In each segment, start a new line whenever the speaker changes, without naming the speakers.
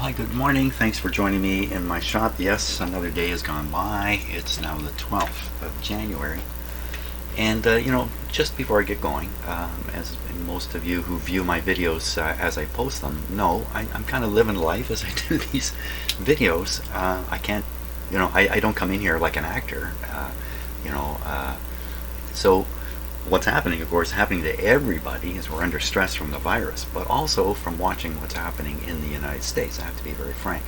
Hi, good morning. Thanks for joining me in my shop. Yes, another day has gone by. It's now the 12th of January. And, just before I get going, as most of you who view my videos as I post them know, I'm kind of living life as I do these videos. I can't, I don't come in here like an actor, so what's happening, of course, happening to everybody is we're under stress from the virus, but also from watching what's happening in the United States. I have to be very frank.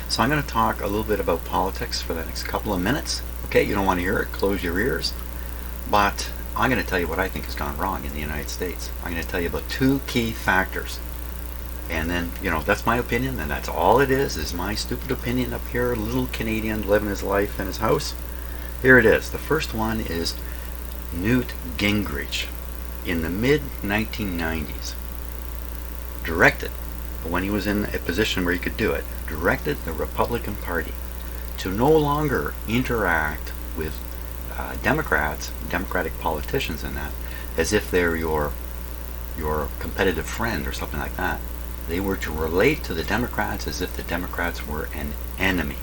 So I'm going to talk a little bit about politics for the next couple of minutes. Okay, you don't want to hear it, close your ears. But I'm going to tell you what I think has gone wrong in the United States. I'm going to tell you about two key factors. And then, that's my opinion, and that's all it is my stupid opinion up here, little Canadian living his life in his house. Here it is. The first one is Newt Gingrich in the mid-1990s directed, when he was in a position where he could do it, directed the Republican Party to no longer interact with Democrats, Democratic politicians and that, as if they're your competitive friend or something like that. They were to relate to the Democrats as if the Democrats were an enemy.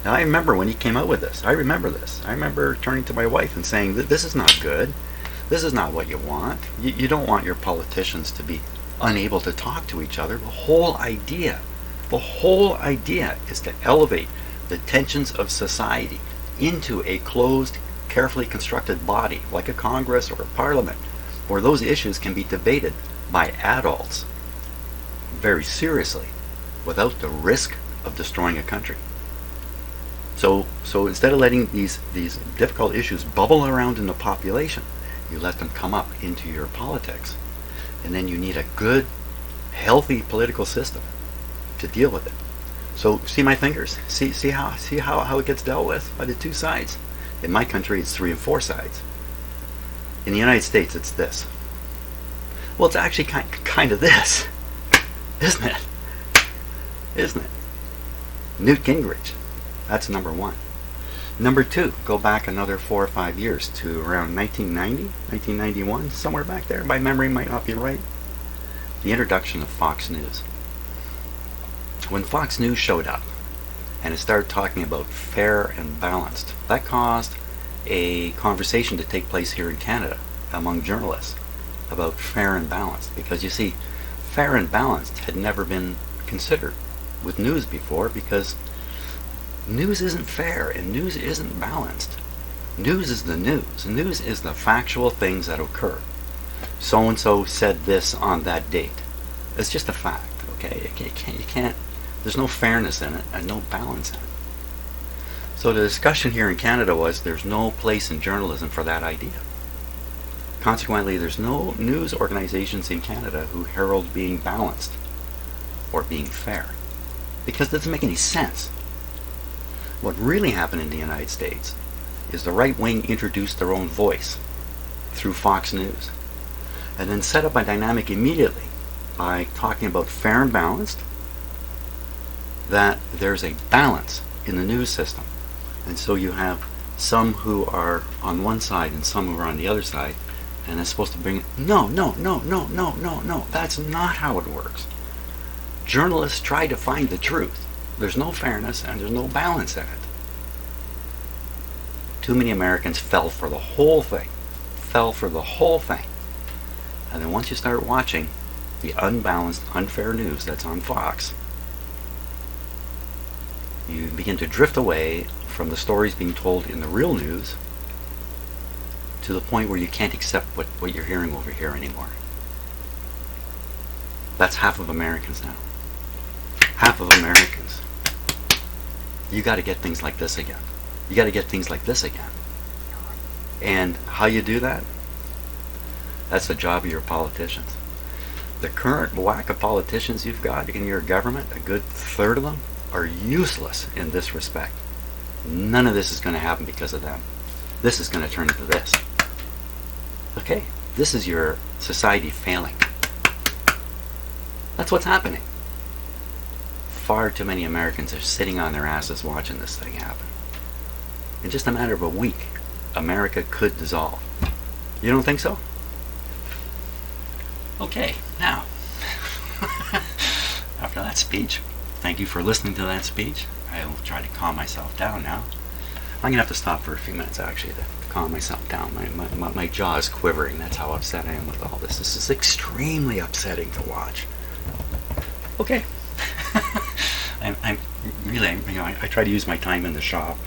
Now, I remember when he came out with this. I remember this. I remember turning to my wife and saying, this is not good. This is not what you want. You don't want your politicians to be unable to talk to each other. The whole idea is to elevate the tensions of society into a closed, carefully constructed body, like a Congress or a Parliament, where those issues can be debated by adults very seriously without the risk of destroying a country. So instead of letting these difficult issues bubble around in the population, you let them come up into your politics. And then you need a good, healthy political system to deal with it. So see my fingers? See how it gets dealt with by the two sides? In my country, it's 3 and 4 sides. In the United States, it's this. Well, it's actually kind of this, isn't it? Isn't it? Newt Gingrich. That's number one. Number two, go back another 4 or 5 years to around 1990, 1991, somewhere back there. My memory might not be right. The introduction of Fox News. When Fox News showed up and it started talking about fair and balanced, that caused a conversation to take place here in Canada among journalists about fair and balanced. Because you see, fair and balanced had never been considered with news before, because news isn't fair and news isn't balanced. News is the news. News is the factual things that occur. So-and-so said this on that date. It's just a fact, okay? You can't, there's no fairness in it and no balance in it. So the discussion here in Canada was there's no place in journalism for that idea. Consequently, there's no news organizations in Canada who herald being balanced or being fair, because it doesn't make any sense. What really happened in the United States is the right wing introduced their own voice through Fox News, and then set up a dynamic immediately by talking about fair and balanced, that there's a balance in the news system. And so you have some who are on one side and some who are on the other side, and it's supposed to bring, no, that's not how it works. Journalists try to find the truth. There's no fairness and there's no balance in it. Too many Americans fell for the whole thing. And then once you start watching the unbalanced, unfair news that's on Fox, you begin to drift away from the stories being told in the real news to the point where you can't accept what you're hearing over here anymore. That's half of Americans now. Half of Americans. You got to get things like this again. And how you do that? That's the job of your politicians. The current whack of politicians you've got in your government, a good third of them, are useless in this respect. None of this is going to happen because of them. This is going to turn into this. Okay? This is your society failing. That's what's happening. Far too many Americans are sitting on their asses watching this thing happen. In just a matter of a week, America could dissolve. You don't think so? Okay, now, after that speech, thank you for listening to that speech. I will try to calm myself down now. I'm going to have to stop for a few minutes, actually, to calm myself down. My jaw is quivering. That's how upset I am with all this. This is extremely upsetting to watch. Okay. I'm really, I try to use my time in the shop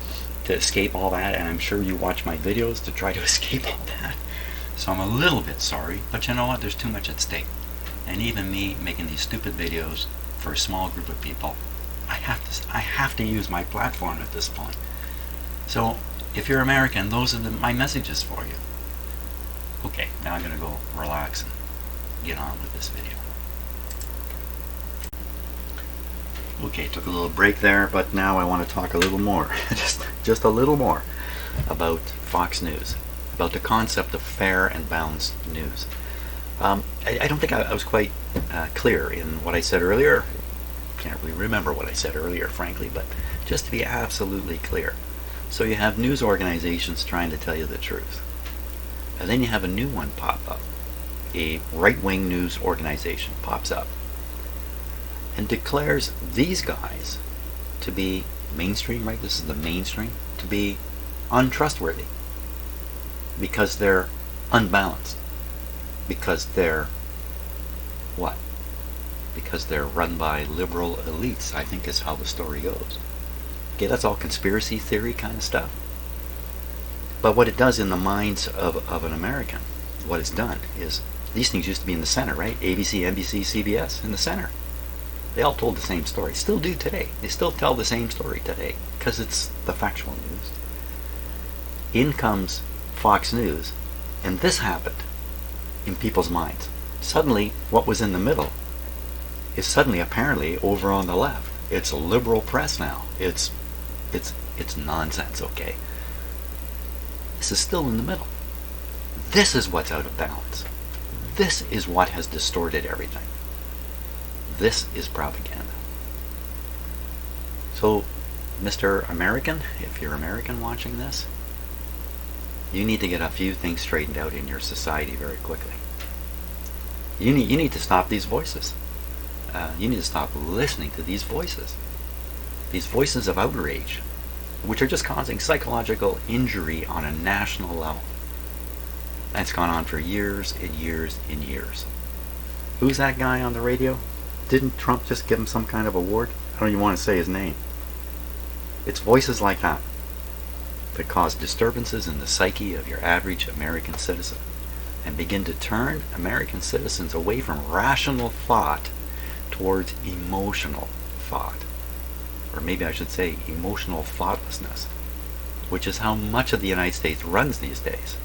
to escape all that, and I'm sure you watch my videos to try to escape all that. So I'm a little bit sorry, but you know what? There's too much at stake. And even me making these stupid videos for a small group of people, I have to use my platform at this point. So if you're American, those are my messages for you. Okay, now I'm going to go relax and get on with this video. Okay, took a little break there, but now I want to talk a little more, just a little more, about Fox News, about the concept of fair and balanced news. I don't think I was quite clear in what I said earlier. Can't really remember what I said earlier, frankly, but just to be absolutely clear. So you have news organizations trying to tell you the truth. And then you have a new one pop up. A right-wing news organization pops up and declares these guys to be mainstream, right? This is the mainstream, to be untrustworthy because they're unbalanced. Because they're what? Because they're run by liberal elites, I think is how the story goes. Okay, that's all conspiracy theory kind of stuff. But what it does in the minds of an American, what it's done is, these things used to be in the center, right? ABC, NBC, CBS, in the center. They all told the same story. Still do today. They still tell the same story today because it's the factual news. In comes Fox News, and this happened in people's minds. Suddenly, what was in the middle is suddenly apparently over on the left. It's a liberal press now. It's nonsense, okay? This is still in the middle. This is what's out of balance. This is what has distorted everything. This is propaganda. So, Mr. American, if you're American watching this, you need to get a few things straightened out in your society very quickly. You need to stop these voices. You need to stop listening to these voices of outrage, which are just causing psychological injury on a national level. That's gone on for years and years and years. Who's that guy on the radio? Didn't Trump just give him some kind of award? I don't even want to say his name. It's voices like that that cause disturbances in the psyche of your average American citizen and begin to turn American citizens away from rational thought towards emotional thought. Or maybe I should say emotional thoughtlessness, which is how much of the United States runs these days.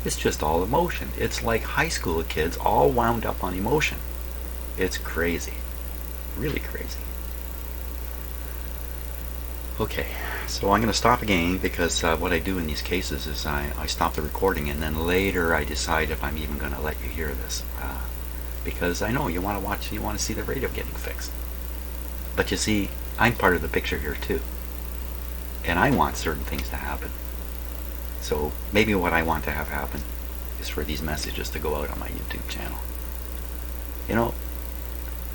It's just all emotion. It's like high school kids all wound up on emotion. It's crazy. Really crazy. Okay, so I'm going to stop again because what I do in these cases is I stop the recording and then later I decide if I'm even going to let you hear this. Because I know you want to watch, you want to see the radio getting fixed. But you see, I'm part of the picture here too. And I want certain things to happen. So maybe what I want to have happen is for these messages to go out on my YouTube channel. You know,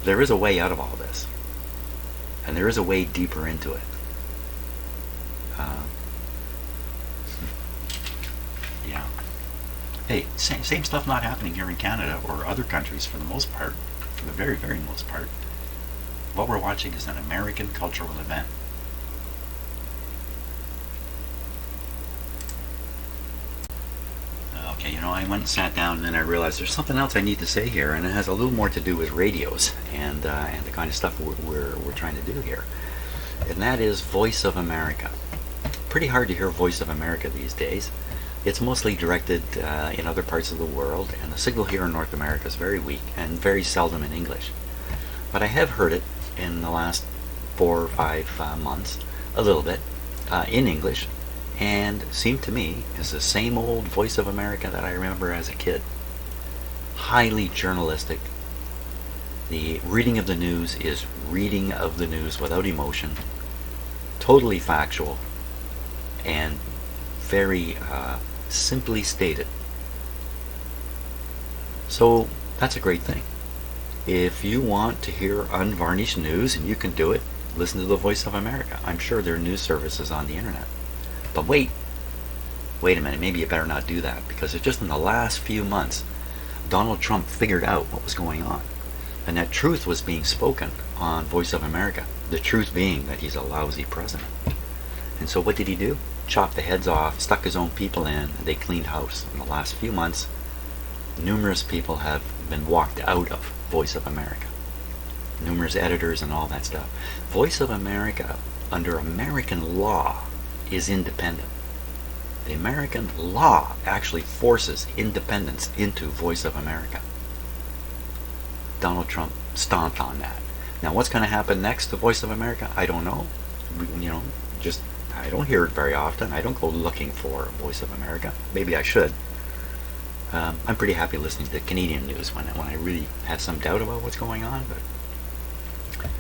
there is a way out of all this. And there is a way deeper into it. Yeah. Hey, same stuff not happening here in Canada or other countries for the most part, for the very, very most part. What we're watching is an American cultural event. Okay, you know, I went and sat down and then I realized there's something else I need to say here, and it has a little more to do with radios and the kind of stuff we're trying to do here. And that is Voice of America. Pretty hard to hear Voice of America these days. It's mostly directed in other parts of the world, and the signal here in North America is very weak and very seldom in English. But I have heard it in the last 4 or 5 months, a little bit, in English, and seemed to me is the same old Voice of America that I remember as a kid. Highly journalistic. The reading of the news is reading of the news without emotion, totally factual, and very simply stated. So that's a great thing. If you want to hear unvarnished news, and you can do it, listen to the Voice of America. I'm sure there are news services on the internet. But wait a minute, maybe you better not do that, because it's just in the last few months, Donald Trump figured out what was going on. And that truth was being spoken on Voice of America. The truth being that he's a lousy president. And so what did he do? Chopped the heads off, stuck his own people in, and they cleaned house. In the last few months, numerous people have been walked out of Voice of America. Numerous editors and all that stuff. Voice of America, under American law, is independent. The American law actually forces independence into Voice of America. Donald Trump stomped on that. Now what's going to happen next to Voice of America? I don't know. I don't hear it very often. I don't go looking for Voice of America. Maybe I should. I'm pretty happy listening to Canadian news when I really have some doubt about what's going on. But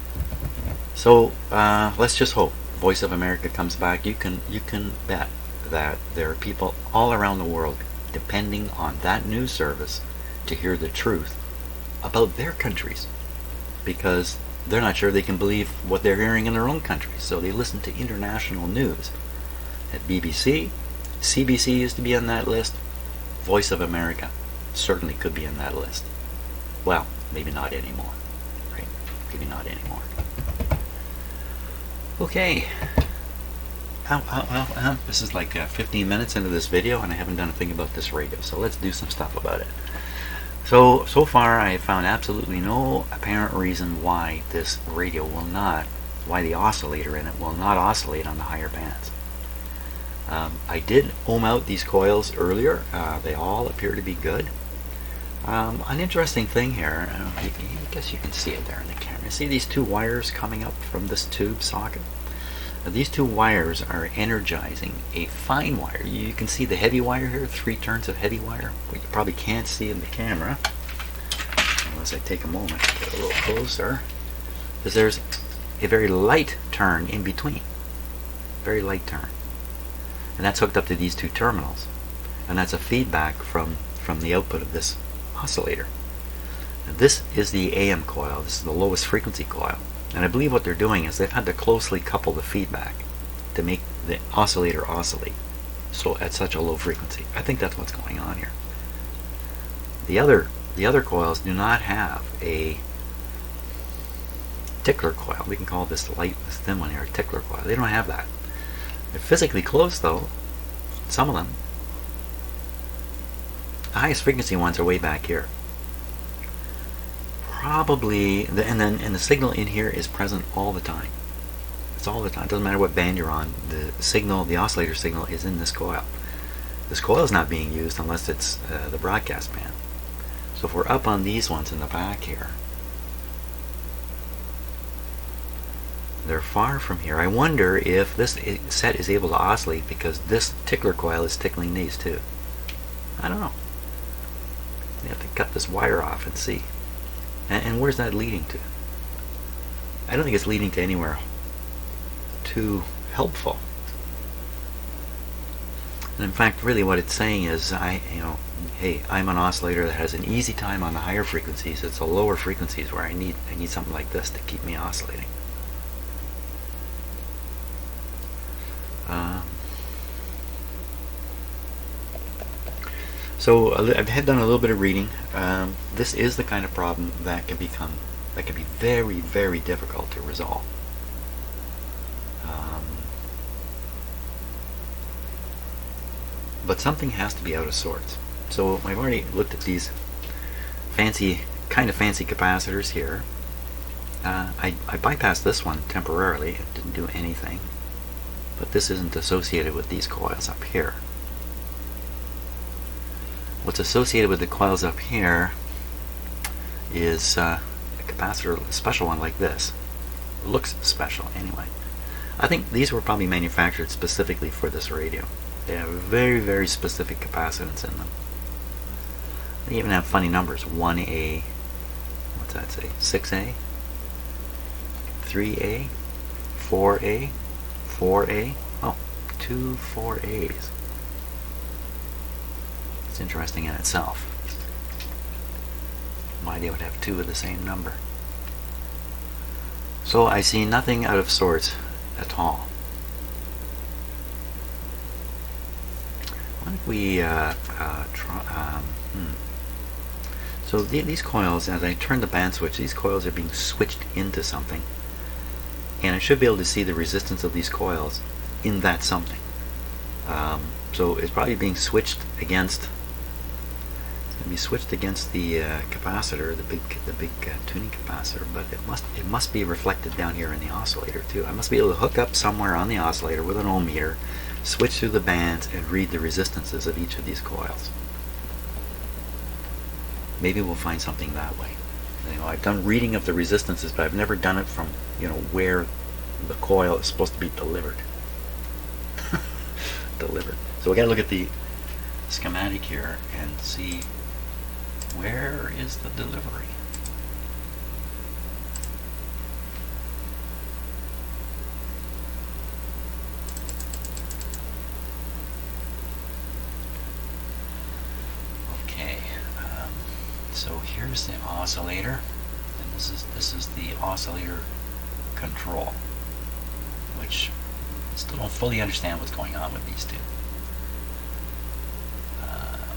so let's just hope Voice of America comes back. You can bet that there are people all around the world depending on that news service to hear the truth about their countries, because they're not sure they can believe what they're hearing in their own countries. So they listen to international news. At BBC, CBC used to be on that list. Voice of America certainly could be in that list. Well, maybe not anymore. Right? Maybe not anymore. Okay. This is like 15 minutes into this video, and I haven't done a thing about this radio. So let's do some stuff about it. So far I have found absolutely no apparent reason why this radio will not, why the oscillator in it will not oscillate on the higher bands. I did ohm out these coils earlier. They all appear to be good. An interesting thing here, I guess you can see it there in the camera. See these two wires coming up from this tube socket? Now, these two wires are energizing a fine wire. You can see the heavy wire here, 3 turns of heavy wire, what you probably can't see in the camera, unless I take a moment to get a little closer, because there's a very light turn in between. Very light turn. And that's hooked up to these two terminals. And that's a feedback from the output of this oscillator. Now, this is the AM coil. This is the lowest frequency coil. And I believe what they're doing is they've had to closely couple the feedback to make the oscillator oscillate so at such a low frequency. I think that's what's going on here. The other coils do not have a tickler coil. We can call this thin one here a tickler coil. They don't have that. They're physically close though. Some of them. The highest frequency ones are way back here. Probably, and the signal in here is present all the time. It's all the time. It doesn't matter what band you're on. The signal, the oscillator signal, is in this coil. This coil is not being used unless it's the broadcast band. So if we're up on these ones in the back here, they're far from here. I wonder if this set is able to oscillate because this tickler coil is tickling these too. I don't know. You have to cut this wire off and see. And where's that leading to? I don't think it's leading to anywhere too helpful. And in fact, really what it's saying is, hey, I'm an oscillator that has an easy time on the higher frequencies. It's the lower frequencies where I need something like this to keep me oscillating. So I've done a little bit of reading. This is the kind of problem that can be very, very difficult to resolve. But something has to be out of sorts. So I've already looked at these fancy capacitors here. I bypassed this one temporarily. It didn't do anything. But this isn't associated with these coils up here. What's associated with the coils up here is a capacitor, a special one like this. It looks special anyway. I think these were probably manufactured specifically for this radio. They have very, very specific capacitance in them. They even have funny numbers. 1A, what's that say? 6A? 3A? 4A? 4A? Oh, 2 4A's. It's interesting in itself. why they would have two of the same number. So I see nothing out of sorts at all. Why don't we So these coils, as I turn the band switch, these coils are being switched into something, and I should be able to see the resistance of these coils in that something. So it's probably being switched against. It's going to be switched against the capacitor, the big tuning capacitor, but it must be reflected down here in the oscillator too. I must be able to hook up somewhere on the oscillator with an ohm meter, switch through the bands, and read the resistances of each of these coils. Maybe we'll find something that way. You know, I've done reading of the resistances, but I've never done it from, you know, where the coil is supposed to be delivered. Delivered. So we got to look at the schematic here and see where is the delivery. Okay. So here's the oscillator, and this is the oscillator control, which I still don't fully understand what's going on with these two.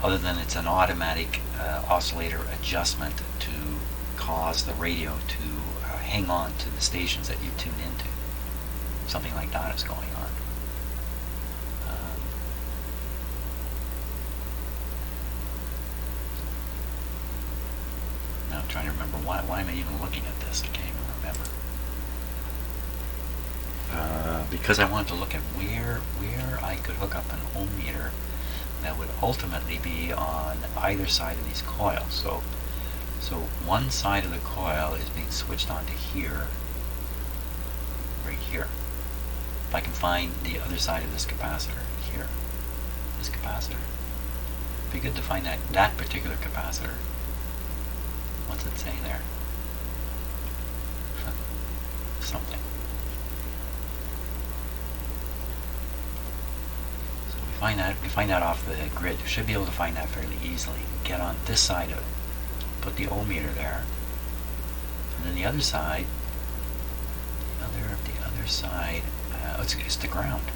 Other than it's an automatic oscillator adjustment to cause the radio to hang on to the stations that you tune into. Something like that is going on. Now I'm trying to remember why am I even looking at this? I can't even remember. Because I wanted to look at where I could hook up an ohm meter that would ultimately be on either side of these coils. So one side of the coil is being switched onto here, right here. If I can find the other side of this capacitor here, this capacitor, it'd be good to find that particular capacitor. What's it say there? Something. We find that off the grid. You should be able to find that fairly easily. Get on this side of it, put the ohm meter there, and then the other side, the other side, it's the ground.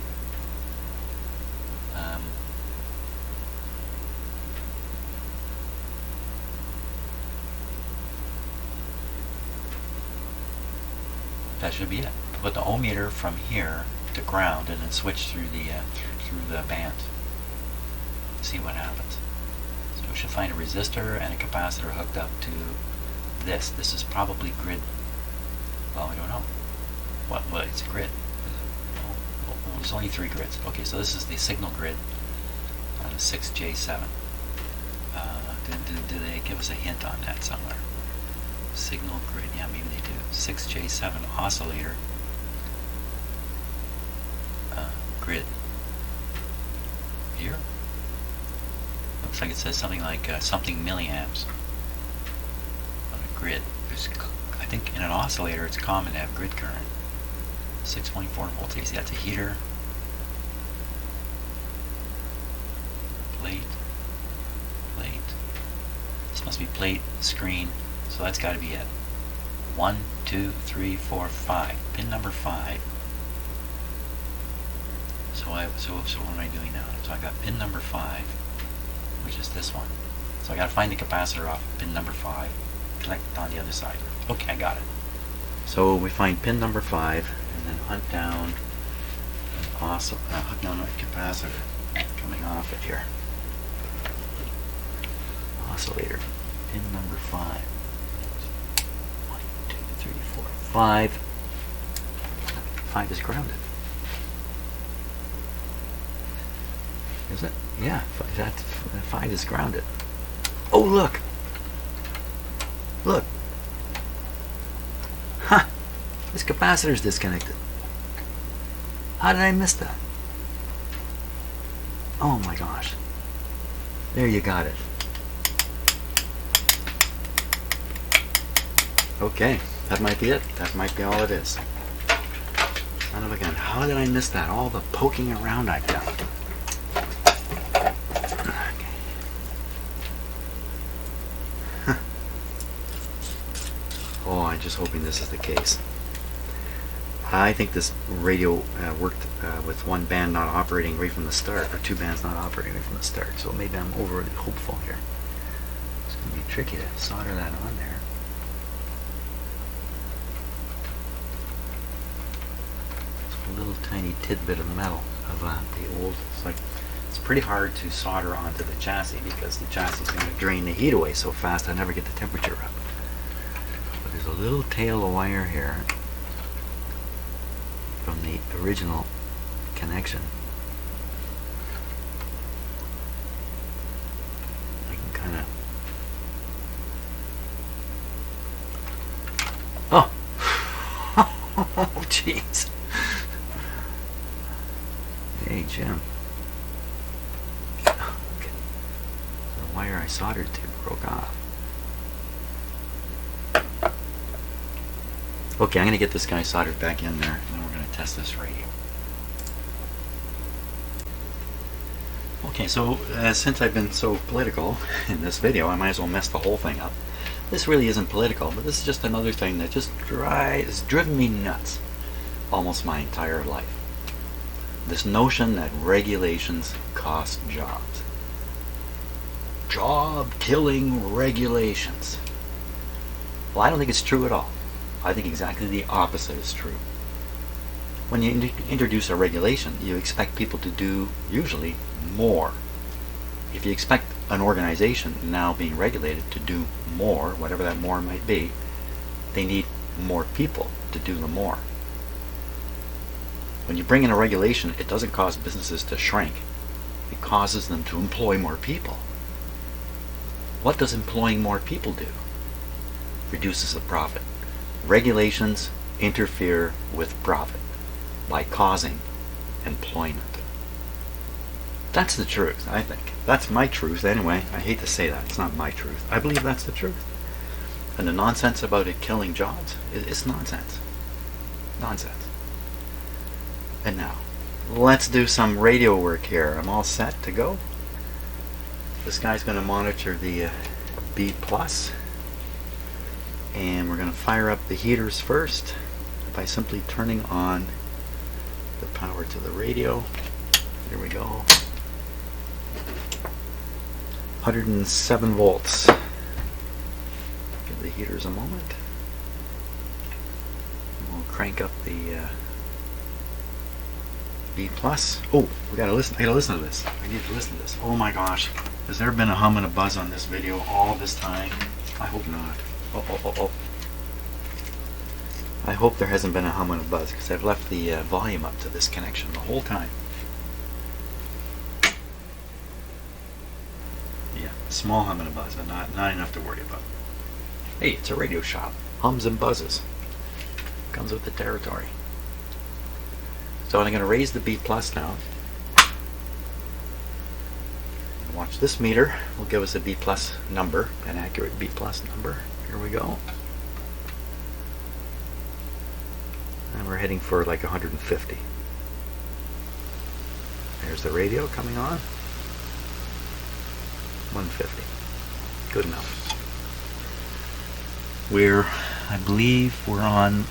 That should be it. Put the ohm meter from here to ground, and then switch through the band. See what happens. So we should find a resistor and a capacitor hooked up to this. This is probably grid. Well, I don't know. What? It's a grid. Well, there's only 3 grids. Okay, so this is the signal grid on the 6J7. Do they give us a hint on that somewhere? Signal grid. Yeah, maybe they do. 6J7 oscillator grid. Here. Looks like it says something like something milliamps on a grid. I think in an oscillator it's common to have grid current. 6.4 volts AC. That's a heater. Plate. This must be plate, screen. So that's got to be it. 1, 2, 3, 4, 5. Pin number 5. So what am I doing now? So I got pin number 5, which is this one. So I got to find the capacitor off pin number 5, connect it on the other side. Okay, I got it. So we find pin number 5, and then hunt down a capacitor coming off it here. Oscillator, pin number 5. 1, 2, 3, 4, 5. 5 is grounded. Is it? Yeah, that 5 is grounded. Oh, look! Look! Huh! This capacitor is disconnected. How did I miss that? Oh my gosh. There you got it. Okay, that might be it. That might be all it is. Son of a gun. How did I miss that? All the poking around I've done. just hoping this is the case. I think this radio worked with one band not operating right from the start, or two bands not operating right from the start, so maybe I'm overly hopeful here. It's going to be tricky to solder that on there. It's a little tiny tidbit of metal of the old, it's pretty hard to solder onto the chassis because the chassis is going to drain the heat away so fast I never get the temperature up. But there's a little tail of wire here from the original connection. I can kind of... Oh! Oh, jeez. Hey, Jim. Okay. The wire I soldered to broke off. Okay, I'm going to get this guy soldered back in there, and then we're going to test this radio. Okay, so since I've been so political in this video, I might as well mess the whole thing up. This really isn't political, but this is just another thing that just has driven me nuts almost my entire life. This notion that regulations cost jobs. Job-killing regulations. Well, I don't think it's true at all. I think exactly the opposite is true. When you introduce a regulation, you expect people to do, usually, more. If you expect an organization now being regulated to do more, whatever that more might be, they need more people to do the more. When you bring in a regulation, it doesn't cause businesses to shrink. It causes them to employ more people. What does employing more people do? Reduces the profit. Regulations interfere with profit by causing employment. That's the truth, I think. That's my truth anyway. I hate to say that. It's not my truth. I believe that's the truth. And the nonsense about it killing jobs, it's nonsense. Nonsense. And now, let's do some radio work here. I'm all set to go. This guy's going to monitor the B+. And we're going to fire up the heaters first by simply turning on the power to the radio. There we go. 107 volts. Give the heaters a moment. And we'll crank up the B+. Oh, I gotta listen to this. I need to listen to this. Oh my gosh. Has there been a hum and a buzz on this video all this time? I hope not. Oh. I hope there hasn't been a hum and a buzz because I've left the volume up to this connection the whole time. Yeah, small hum and a buzz, but not enough to worry about. Hey, it's a radio shop. Hums and buzzes. Comes with the territory. So I'm going to raise the B+ now. Watch this meter. Will give us a B+ number, an accurate B+ number. Here we go. And we're heading for like 150. There's the radio coming on. 150. Good enough. I believe we're on,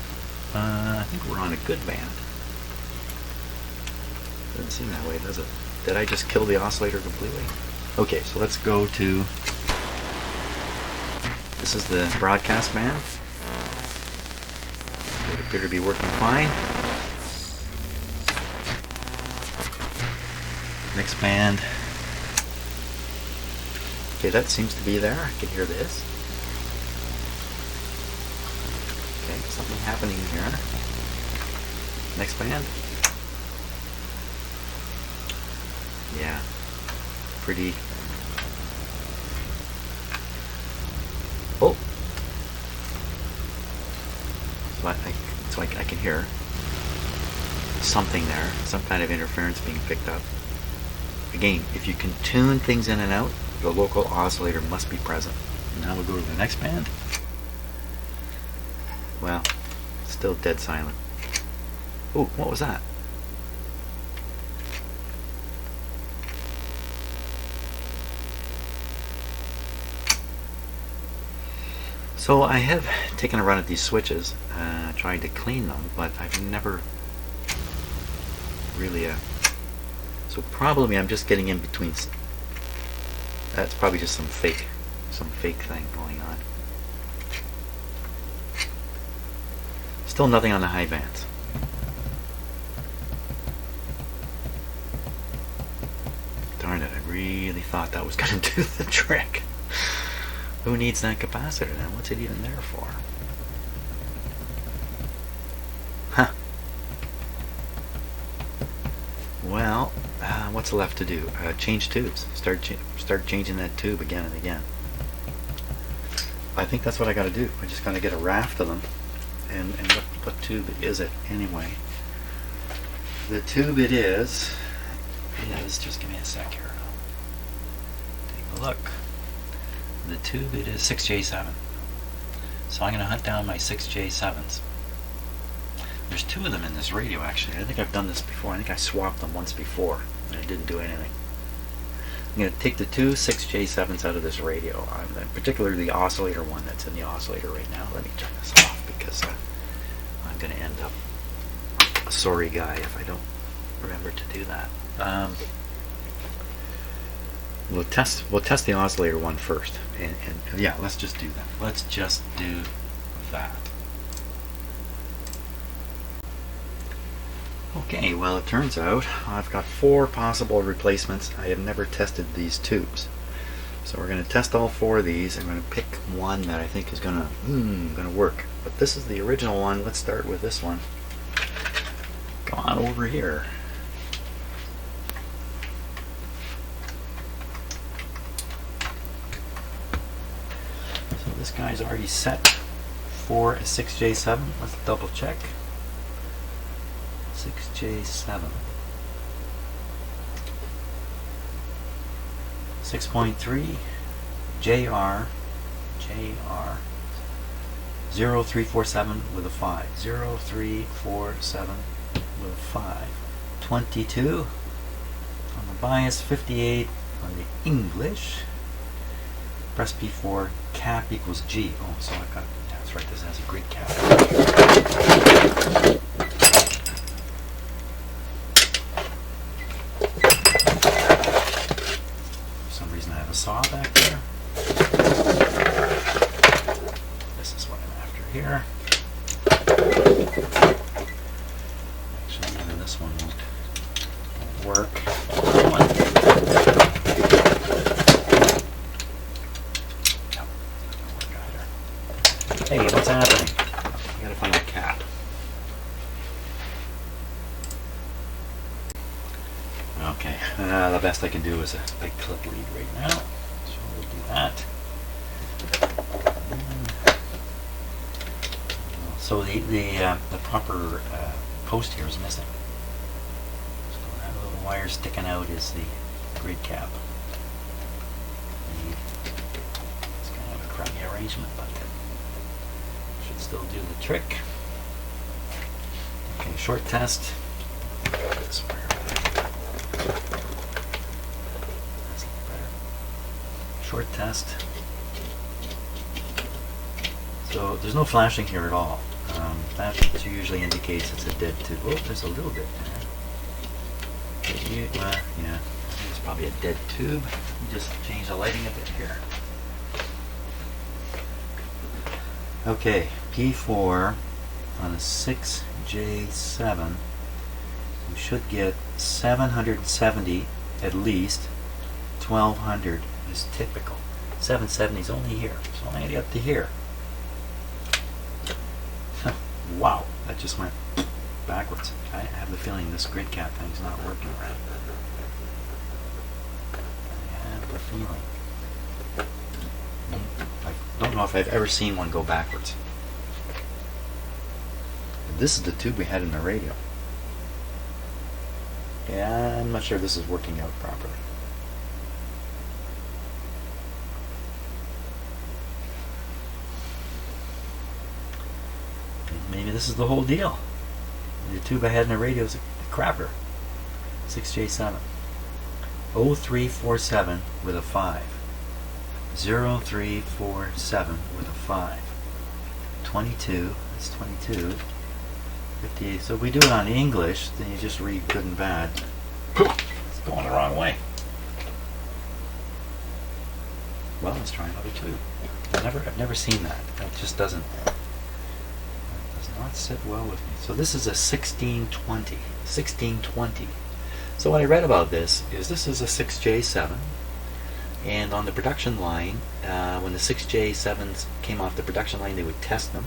I think we're on a good band. Doesn't seem that way, does it? Did I just kill the oscillator completely? Okay, so let's go to, this is the broadcast band. It appear to be working fine. Next band. Okay, that seems to be there. I can hear this. Okay, something happening here. Next band. Yeah, pretty. Oh, so I can hear something there, some kind of interference being picked up. Again, if you can tune things in and out, the local oscillator must be present. Now we'll go to the next band. Well, still dead silent. Oh, what was that? So I have taken a run at these switches, trying to clean them, but I've never really. So probably I'm just getting in between. That's probably just some fake thing going on. Still nothing on the high bands. Darn it! I really thought that was going to do the trick. Who needs that capacitor then? What's it even there for? Huh. Well, what's left to do? Change tubes. Start changing that tube again and again. I think that's what I got to do. I just got to get a raft of them. And what tube is it anyway? The tube it is just give me a sec here. Take a look. The tube it is 6J7. So I'm going to hunt down my 6J7s. There's two of them in this radio actually. I think I've done this before. I think I swapped them once before and it didn't do anything. I'm going to take the two 6J7s out of this radio, particularly the oscillator one that's in the oscillator right now. Let me turn this off because I'm going to end up a sorry guy if I don't remember to do that. We'll test the oscillator one first, and yeah, let's just do that. Let's just do that. Okay, well it turns out I've got 4 possible replacements. I have never tested these tubes, so we're going to test all 4 of these. I'm going to pick one that I think is going to work. But this is the original one. Let's start with this one. Come on over here. So this guy's already set for a 6J7. Let's double check. 6J7. 6.3 JR 0347 with a 5. 0347 with a 5. 22 on the bias, 58 on the English. Press P4, cap equals G. Oh, so I've got, yeah, that's right, this has a grid cap. For some reason I have a saw back there. This is what I'm after here. Actually, even this one won't work. Hey, what's happening? I gotta find a cap. Okay, the best I can do is a big clip lead right now, so we'll do that. So the proper post here is missing. So that little wire sticking out is the grid cap. It's kind of a crummy arrangement, but should still do the trick. Okay, short test. This wire. That's a little better. Short test. So there's no flashing here at all. That usually indicates it's a dead tube. Oh, there's a little bit there. Yeah, it's probably a dead tube. Just change the lighting a bit here. Okay, P4 on a 6J7. We should get 770 at least. 1200 is typical. 770 is only here, so I'm going to get up to here. Wow, that just went backwards. I have the feeling this grid cap thing's not working right. I have the feeling. I don't know if I've ever seen one go backwards. This is the tube we had in the radio. Yeah, I'm not sure this is working out properly. Maybe this is the whole deal. The tube I had in the radio is a crapper. 6J7. 0347 with a 5. 0347 with a 5. 22. That's 22. 58. So if we do it on English, then you just read good and bad. It's going the wrong way. Well, let's try another 2. I've never seen that. That just does not sit well with me. So this is a 1620. 1620. So what I read about this is a 6J7, and on the production line, when the 6J7s came off the production line, they would test them,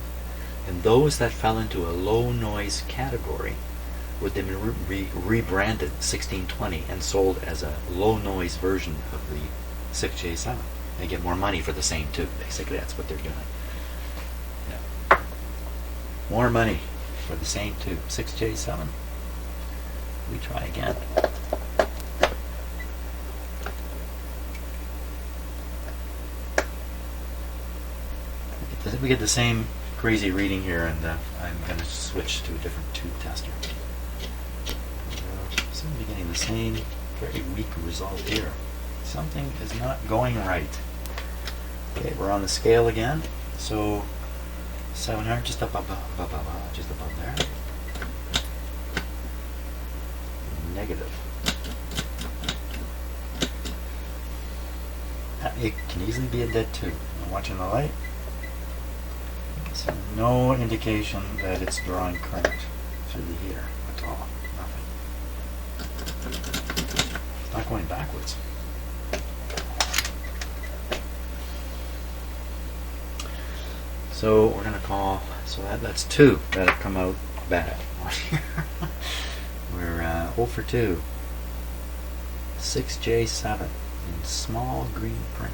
and those that fell into a low noise category would then be rebranded 1620 and sold as a low noise version of the 6J7. They get more money for the same tube. Basically, that's what they're doing. Yeah. More money for the same tube. 6J7. We try again. We get the same crazy reading here, and I'm going to switch to a different tube tester. Seem to be getting the same very weak result here. Something is not going right. Okay, we're on the scale again. So 700, just above there. Negative. It can easily be a dead tube. I'm watching the light. So no indication that it's drawing current through the heater at all. Nothing. It's not going backwards. So we're going to call, so that's 2 that have come out bad. We're 0 for 2. 6J7 in small green print.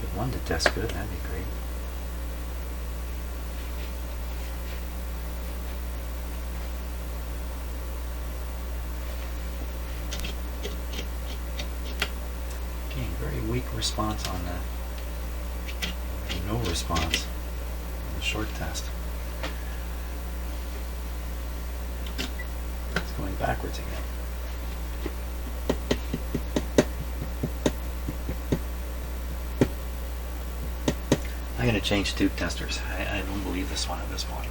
Get one to test good, that'd be great. Okay, very weak response on that. No response on the short test. It's going backwards again. I'm going to change tube testers. I don't believe this one at this point.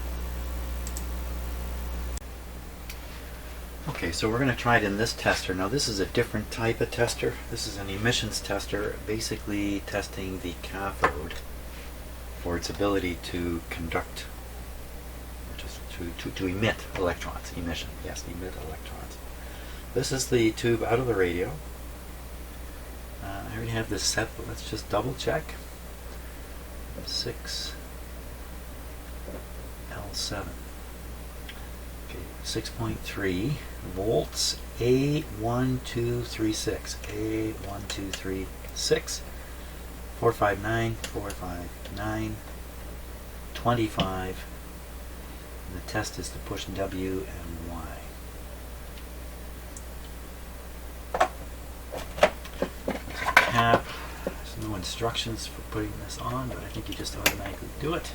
Okay, so we're going to try it in this tester. Now this is a different type of tester. This is an emissions tester, basically testing the cathode for its ability to conduct, or just to emit electrons. Emission, yes, emit electrons. This is the tube out of the radio. I already have this set, but let's just double check. 6L7. Okay, 6.3 volts. A1236. A1236. 459, 459, 25. And the test is to push W and Y. There's a cap. There's no instructions for putting this on, but I think you just automatically do it.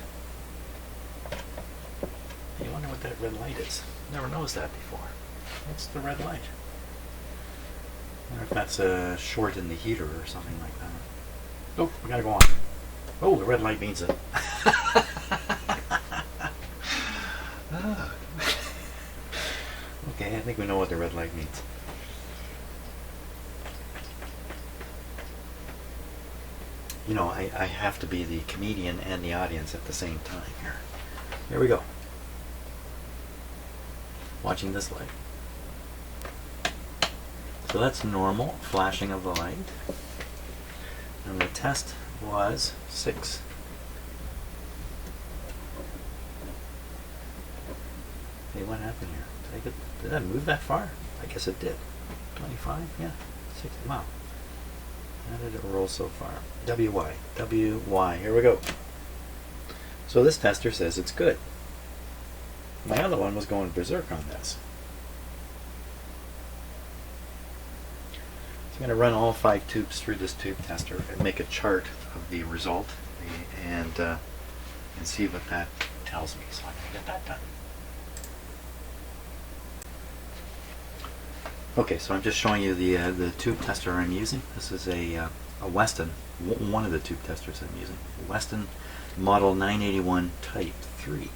You wonder what that red light is. Never noticed that before. What's the red light? I wonder if that's a short in the heater or something like that. Oh, we gotta go on. Oh, the red light means it. Okay, I think we know what the red light means. You know, I have to be the comedian and the audience at the same time here. Here we go. Watching this light. So that's normal flashing of the light. And the test was 6. Hey, what happened here? Did I move that far? I guess it did. 25? Yeah. 60. Wow. How did it roll so far? WY. WY. Here we go. So this tester says it's good. My other one was going berserk on this. So I'm going to run all 5 tubes through this tube tester and make a chart of the result and see what that tells me. So I'm going to get that done. Okay, so I'm just showing you the tube tester I'm using. This is a Weston, one of the tube testers I'm using. Weston Model 981 Type 3.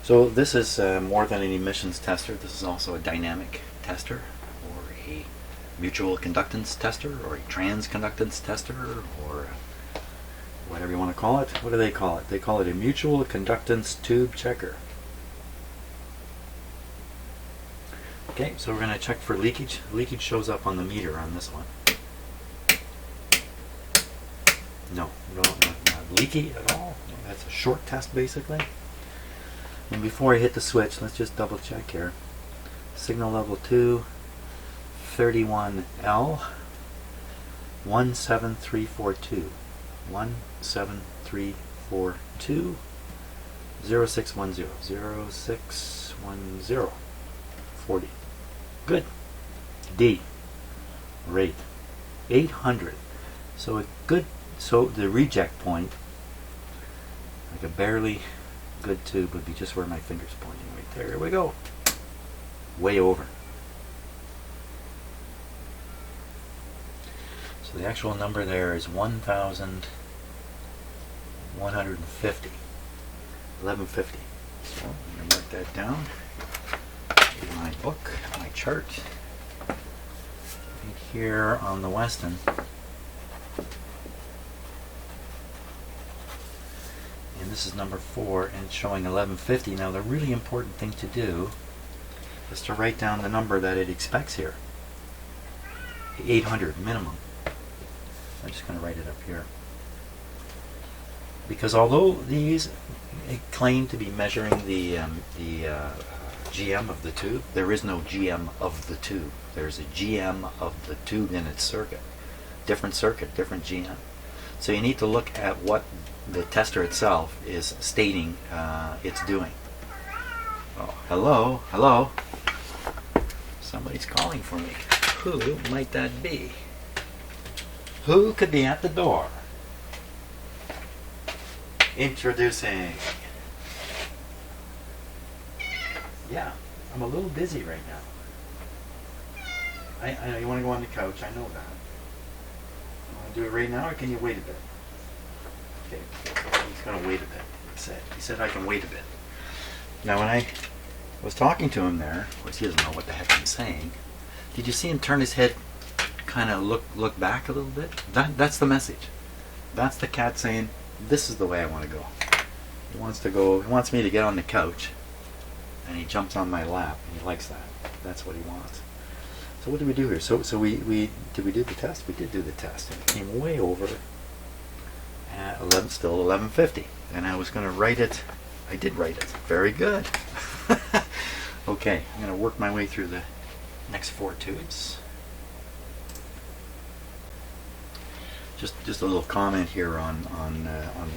So this is more than an emissions tester. This is also a dynamic tester, or a mutual conductance tester, or a transconductance tester, or whatever you want to call it. What do they call it? They call it a mutual conductance tube checker. Okay, so we're going to check for leakage. Leakage shows up on the meter on this one. No, not leaky at all. That's a short test basically. And before I hit the switch, let's just double check here. Signal level 2, 31L, 17342. 17342 0610 0610 40. Good. D rate 800. So a good, so the reject point, like a barely good tube, would be just where my finger's pointing right there. Here we go. Way over. So the actual number there is 1,150. 1150. So I'm going to mark that down in my book, my chart. Right here on the Weston. And this is number 4, and it's showing 1150. Now the really important thing to do is to write down the number that it expects here. 800 minimum. I'm just going to write it up here. Because although these claim to be measuring the GM of the tube, there is no GM of the tube. There's a GM of the tube in its circuit. Different circuit, different GM. So you need to look at what the tester itself is stating it's doing. Oh, hello, hello. Somebody's calling for me. Who might that be? Who could be at the door? Introducing. Yeah, I'm a little busy right now. I know you want to go on the couch, I know that. You want to do it right now, or can you wait a bit? Okay, he's going to wait a bit, he said I can wait a bit. Now when I was talking to him there, of course he doesn't know what the heck I'm saying, did you see him turn his head, kind of look back a little bit? That's the message. That's the cat saying, this is the way I want to go. He wants to go, he wants me to get on the couch, and he jumps on my lap, and he likes that. That's what he wants. So what did we do here? So we did we do the test? We did do the test. And it came way over at still 1150. And I was going to write it. I did write it. Very good. Okay, I'm going to work my way through the next 4 tubes. Just a little comment here on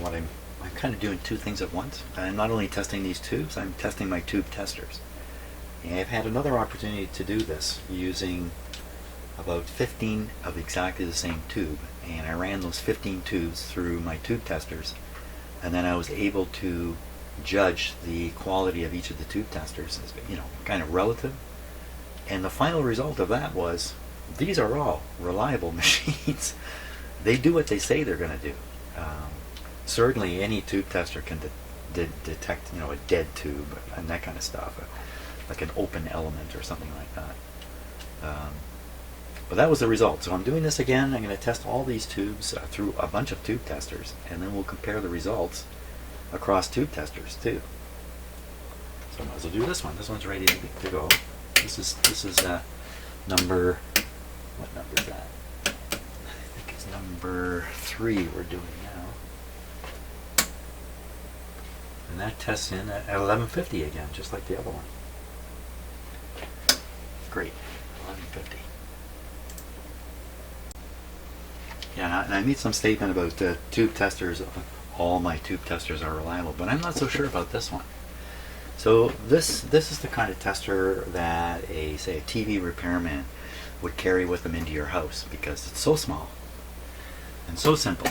what I'm kind of doing 2 things at once. I'm not only testing these tubes, I'm testing my tube testers. And I've had another opportunity to do this using about 15 of exactly the same tube, and I ran those 15 tubes through my tube testers, and then I was able to judge the quality of each of the tube testers as, you know, kind of relative. And the final result of that was, these are all reliable machines. They do what they say they're going to do. Certainly any tube tester can detect, you know, a dead tube and that kind of stuff, like an open element or something like that. But that was the result. So I'm doing this again. I'm going to test all these tubes through a bunch of tube testers, and then we'll compare the results across tube testers too. So I might as well do this one. This one's ready to go. This is number, what number is that? I think it's number 3 we're doing now. And that tests in at 1150 again, just like the other one. Great, 1150. Yeah, and I made some statement about tube testers. All my tube testers are reliable, but I'm not so sure about this one. So this is the kind of tester that say a TV repairman would carry with them into your house, because it's so small and so simple.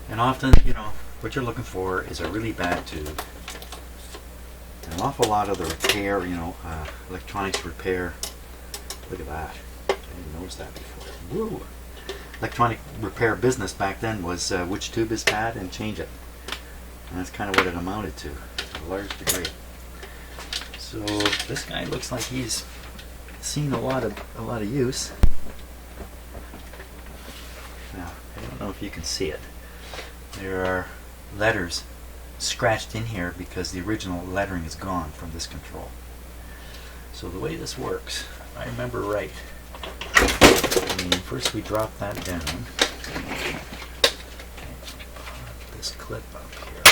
And often, you know, what you're looking for is a really bad tube. An awful lot of the repair, you know, electronics repair. Look at that. I didn't notice that before. Woo! Electronic repair business back then was which tube is bad and change it. And that's kind of what it amounted to a large degree. So this guy looks like he's seen a lot of use. Now, I don't know if you can see it. There are letters scratched in here because the original lettering is gone from this control. So the way this works, if I remember right, first we drop that down. Put this clip up here.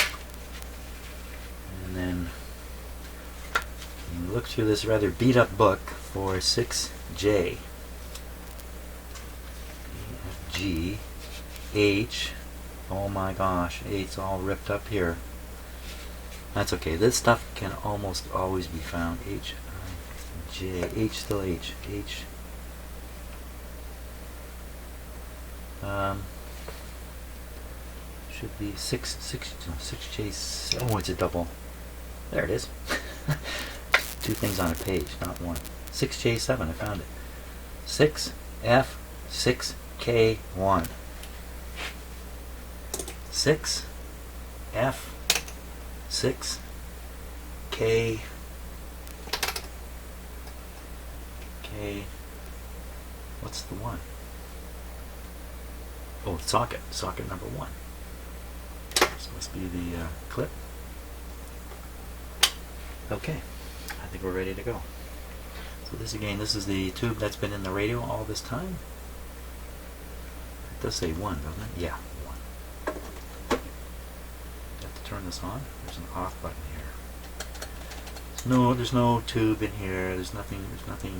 And then you look through this rather beat up book for 6J. G, H, oh my gosh, H's all ripped up here. That's okay, this stuff can almost always be found. H, I, J, H, still H, H. Should be 6J, oh, it's a double. There it is. Two things on a page, not one. 6J7, I found it. 6F, 6K1. 6F, 6K, K, what's the one? Oh, socket number 1. This must be the clip. Okay, I think we're ready to go. So this again, this is the tube that's been in the radio all this time. It does say 1, doesn't it? Yeah, 1. Have to turn this on. There's an off button here. There's no tube in here. There's nothing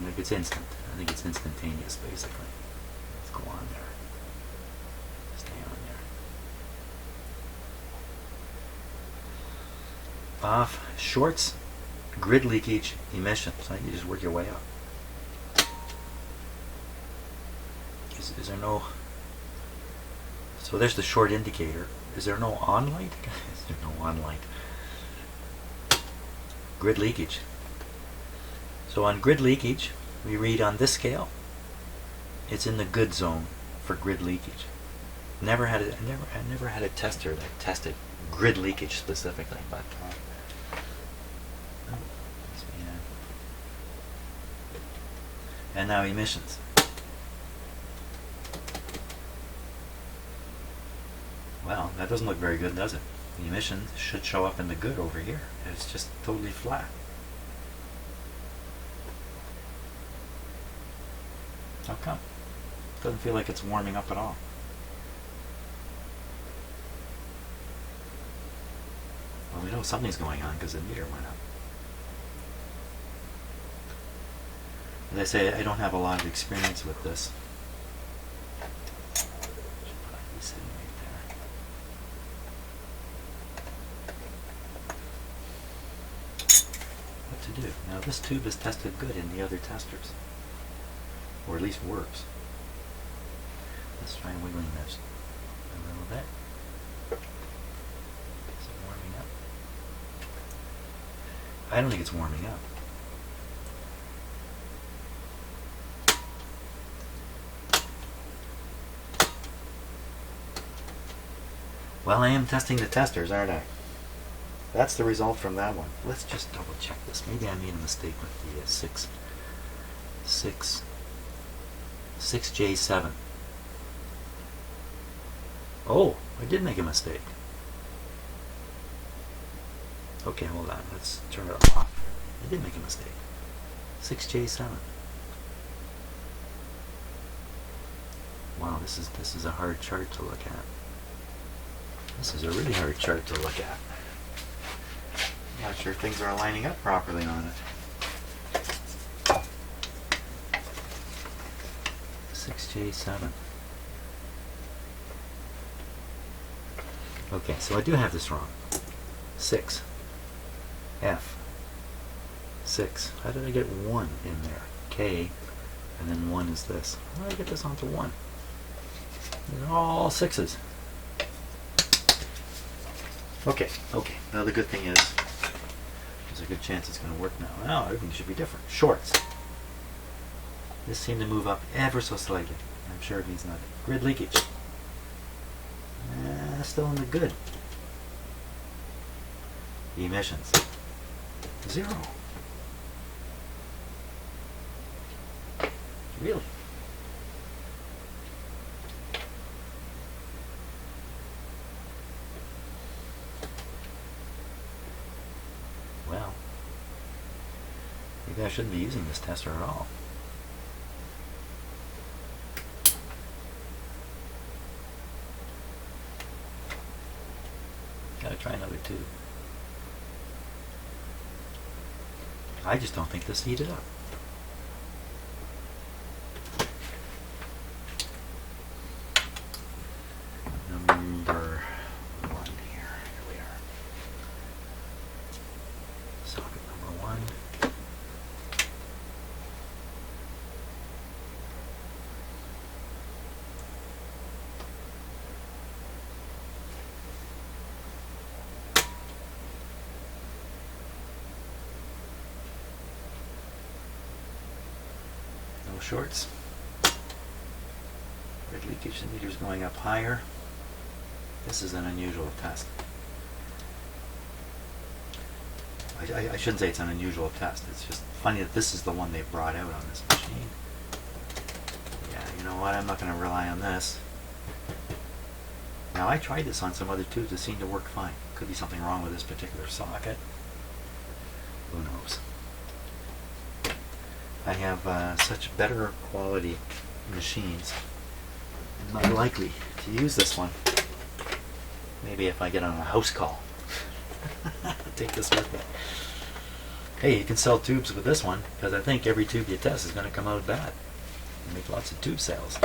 like it's instant. I think it's instantaneous basically. Let's go on there. Stay on there. Off, shorts, grid leakage, emission. So you just work your way up. Is there no... So there's the short indicator. Is there no on light? Is there no on light? Grid leakage. So on grid leakage, we read on this scale, it's in the good zone for grid leakage. I never had a tester that tested grid leakage specifically, but and now emissions. Well, that doesn't look very good, does it? The emissions should show up in the good over here. It's just totally flat. How come? Doesn't feel like it's warming up at all. Well, we know something's going on because the meter went up. As I say, I don't have a lot of experience with this. What to do? Now this tube is tested good in the other testers. Or at least works. Let's try wiggling this a little bit. Is it warming up? I don't think it's warming up. Well, I am testing the testers, aren't I? That's the result from that one. Let's just double check this. Maybe I made a mistake with the 6J7. Oh, I did make a mistake. Okay, hold on. Let's turn it off. I did make a mistake. 6J7. Wow, this is a hard chart to look at. This is a really hard chart to look at. I'm not sure things are lining up properly on it. 6J7. Okay, so I do have this wrong. 6. F. 6. How did I get 1 in there? K. And then 1 is this. How did I get this onto 1? These are all 6s. Okay. Now the good thing is, there's a good chance it's going to work now. Now everything should be different. Shorts. This seemed to move up ever so slightly. I'm sure it means nothing. Grid leakage. Still in the good. Emissions. 0. Really? Well, maybe I shouldn't be using this tester at all. Gotta try another tube. I just don't think this heated up. Number 1 here. Here we are. Socket number 1. No shorts. Grid leakage meter's going up higher. This is an unusual test. I shouldn't say it's an unusual test. It's just funny that this is the one they brought out on this machine. Yeah, you know what? I'm not going to rely on this. Now, I tried this on some other tubes. It seemed to work fine. Could be something wrong with this particular socket. Who knows? I have such better quality machines. I'm not likely to use this one. Maybe if I get on a house call. Take this with me. Hey, you can sell tubes with this one, because I think every tube you test is going to come out bad. You make lots of tube sales.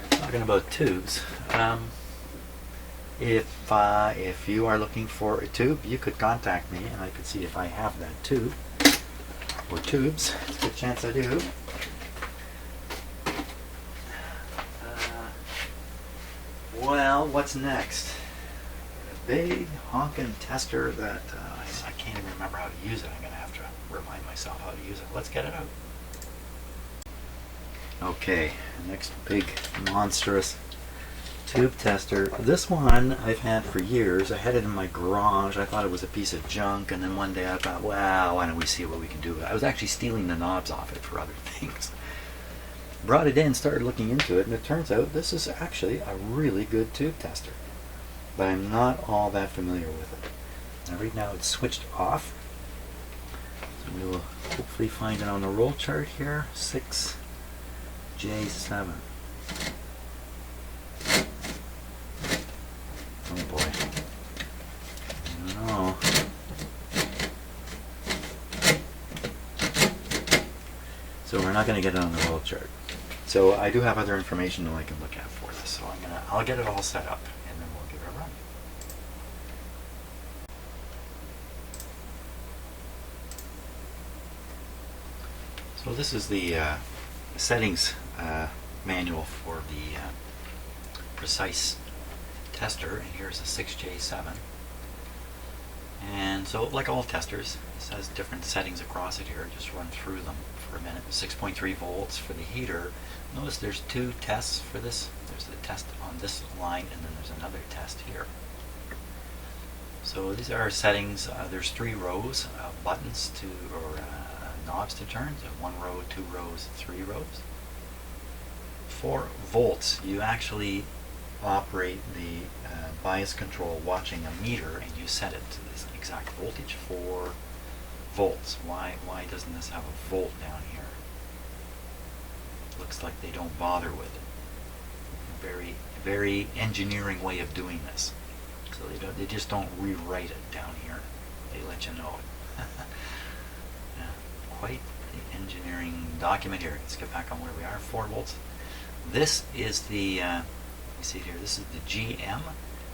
Talking about tubes, if you are looking for a tube, you could contact me and I could see if I have that tube or tubes. There's a good chance I do. Well, what's next? A big honkin' tester that I can't even remember how to use it. I'm going to have to remind myself how to use it. Let's get it out. Okay, next big monstrous tube tester. This one I've had for years. I had it in my garage. I thought it was a piece of junk, and then one day I thought, well, why don't we see what we can do with it? I was actually stealing the knobs off it for other things. Brought it in, started looking into it, and it turns out this is actually a really good tube tester. But I'm not all that familiar with it. Now right now it's switched off. So we will hopefully find it on the roll chart here. 6J7. Oh boy. I don't know. So we're not going to get it on the roll chart. So I do have other information that I can look at for this. So I'll get it all set up and then we'll give it a run. So this is the settings manual for the precise tester, and here's the 6J7. And so, like all testers, this has different settings across it here. Just run through them for a minute. 6.3 volts for the heater. Notice there's 2 tests for this. There's the test on this line, and then there's another test here. So these are our settings. There's 3 rows of buttons to, or knobs to turn. So 1 row, 2 rows, 3 rows. For volts, you actually operate the bias control watching a meter, and you set it to this exact voltage for volts. Why doesn't this have a volt down here? Looks like they don't bother with it. Very engineering way of doing this. So they just don't rewrite it down here. They let you know it. Yeah, quite the engineering document here. Let's get back on where we are. 4 volts. This is the you see here. This is the GM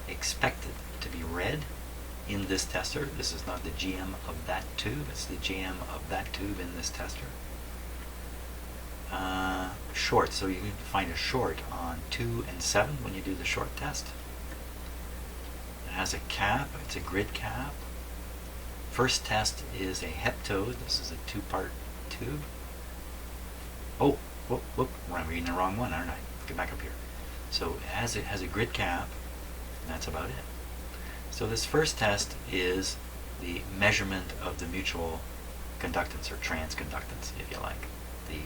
expected to be read in this tester. This is not the GM of that tube. It's the GM of that tube in this tester. short. So you can find a short on 2 and 7 when you do the short test. It has a cap. It's a grid cap. First test is a heptode. This is a 2-part tube. Oh, whoop, I'm reading the wrong one, aren't I? Get back up here. So it has a grid cap, and that's about it. So this first test is the measurement of the mutual conductance, or transconductance, if you like, the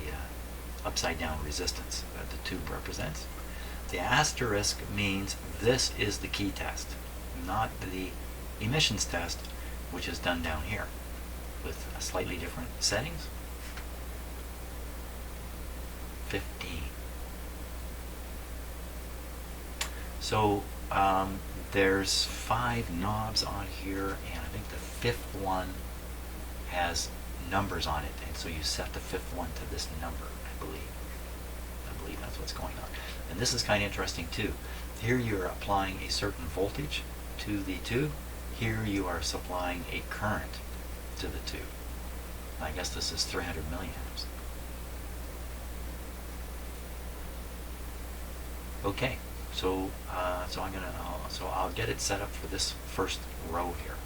upside down resistance that the tube represents. The asterisk means this is the key test, not the emissions test, which is done down here with slightly different settings. 15. So there's 5 knobs on here, and I think the 5th one has numbers on it, and so you set the 5th one to this number, I believe. I believe that's what's going on. And this is kind of interesting too. Here you're applying a certain voltage to the tube. Here you are supplying a current to the tube. I guess this is 300 milliamps. Okay, so I'll get it set up for this first row here.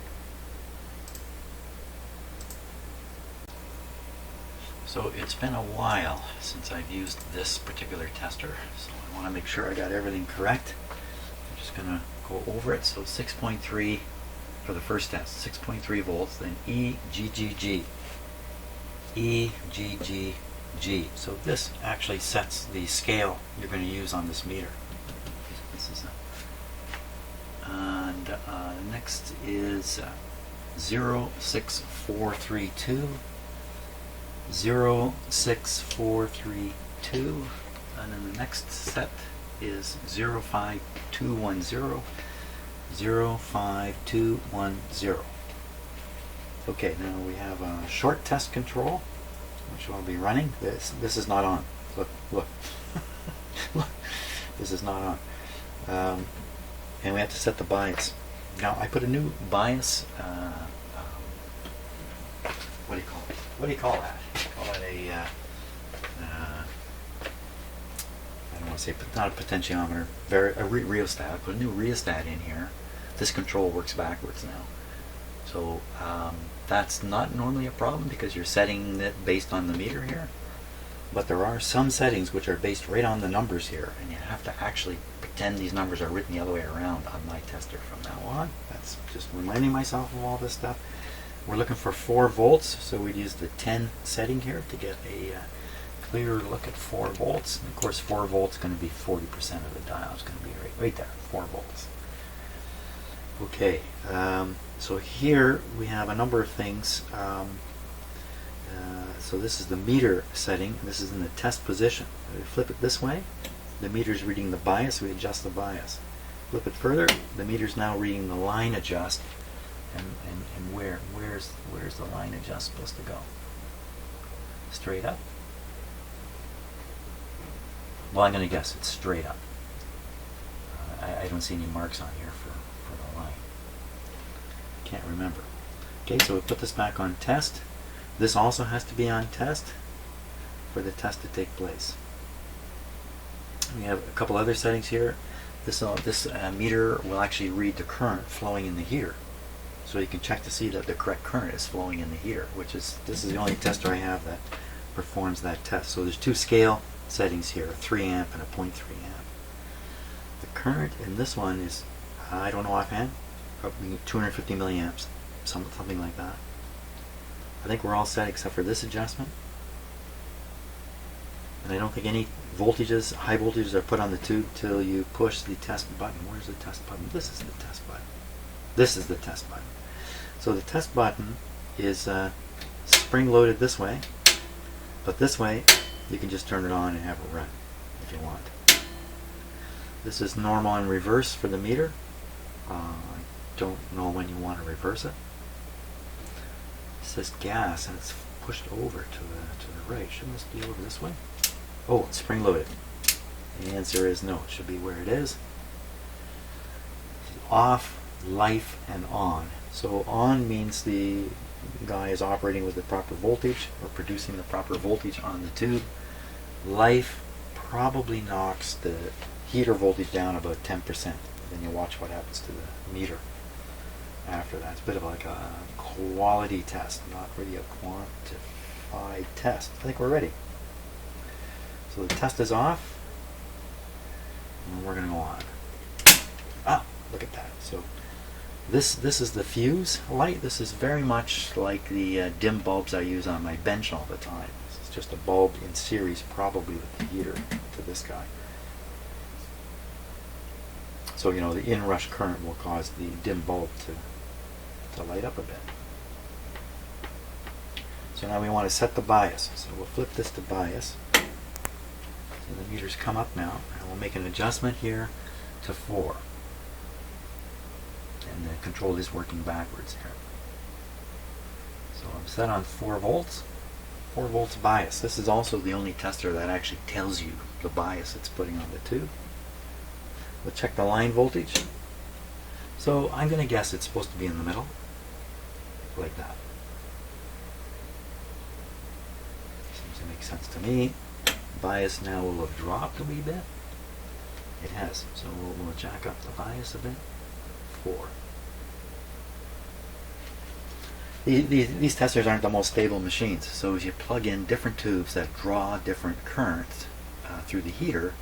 So it's been a while since I've used this particular tester, so I want to make sure I got everything correct. I'm just going to go over it. So 6.3 for the first test, 6.3 volts, then EGGG. EGGG. So this actually sets the scale you're going to use on this meter. This is and next is 06432. 06432, and then the next set is 05210. 05210. Okay, now we have a short test control, which will be running. This is not on. Look. Look. This is not on. And we have to set the bias. Now I put a new bias. What do you call it? What do you call that? Call it a, I don't want to say, not a potentiometer, a rheostat. I put a new rheostat in here. This control works backwards now. So that's not normally a problem because you're setting it based on the meter here. But there are some settings which are based right on the numbers here, and you have to actually pretend these numbers are written the other way around on my tester from now on. That's just reminding myself of all this stuff. We're looking for 4 volts, so we'd use the 10 setting here to get a clearer look at 4 volts. And of course 4 volts is going to be 40% of the dial. It's going to be right there, 4 volts. Okay, so here we have a number of things. So this is the meter setting. This is in the test position. We flip it this way. The meter's reading the bias. We adjust the bias. Flip it further. The meter's now reading the line adjust. And where's the line adjust supposed to go? Straight up? Well, I'm going to guess it's straight up. I don't see any marks on here for the line. Can't remember. Okay, so we put this back on test. This also has to be on test for the test to take place. We have a couple other settings here. This meter will actually read the current flowing in the heater. So you can check to see that the correct current is flowing in the heater, this is the only tester I have that performs that test. So there's 2 scale settings here, a 3 amp and a 0.3 amp. The current in this one is, I don't know offhand, probably 250 milliamps, something like that. I think we're all set except for this adjustment. And I don't think any voltages, high voltages, are put on the tube till you push the test button. Where's the test button? This is the test button. This is the test button. So the test button is spring-loaded this way, but this way you can just turn it on and have it run if you want. This is normal and reverse for the meter. I don't know when you want to reverse it. It says gas and it's pushed over to the right. Shouldn't this be over this way? Oh, it's spring-loaded. The answer is no. It should be where it is. Off, life, and on. So on means the guy is operating with the proper voltage or producing the proper voltage on the tube. Life probably knocks the heater voltage down about 10%. Then you watch what happens to the meter after that. It's a bit of like a quality test, not really a quantified test. I think we're ready. So the test is off, and we're going to go on. Ah, look at that. So this is the fuse light. This is very much like the dim bulbs I use on my bench all the time. This is just a bulb in series, probably with the heater to this guy. So you know the inrush current will cause the dim bulb to light up a bit. So now we want to set the bias. So we'll flip this to bias. So the meters come up now, and we'll make an adjustment here to 4. And the control is working backwards here. So I'm set on 4 volts. 4 volts bias. This is also the only tester that actually tells you the bias it's putting on the tube. We'll check the line voltage. So I'm going to guess it's supposed to be in the middle, like that. Seems to make sense to me. Bias now will have dropped a wee bit. It has. So we'll jack up the bias a bit. 4. These testers aren't the most stable machines, so if you plug in different tubes that draw different currents through the heater,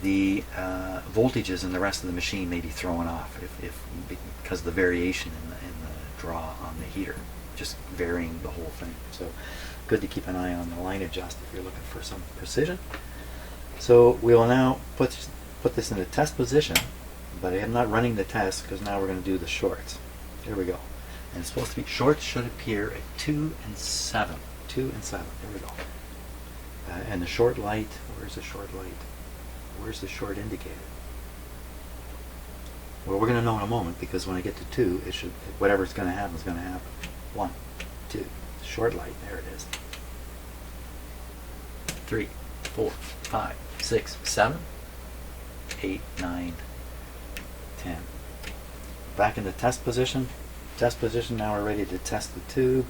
the voltages in the rest of the machine may be thrown off because of the variation in the draw on the heater, just varying the whole thing. So good to keep an eye on the line adjust if you're looking for some precision. So we will now put this in the test position, but I am not running the test because now we're going to do the shorts. Here we go. And it's supposed to be, shorts should appear at 2 and 7. 2 and 7. There we go. And the short light, where's the short light? Where's the short indicator? Well, we're going to know in a moment, because when I get to 2, it should, whatever's going to happen is going to happen. 1, 2, short light, there it is. 3, 4, 5, 6, 7, 8, 9, 10. Back in the test position. Test position, now we're ready to test the tube.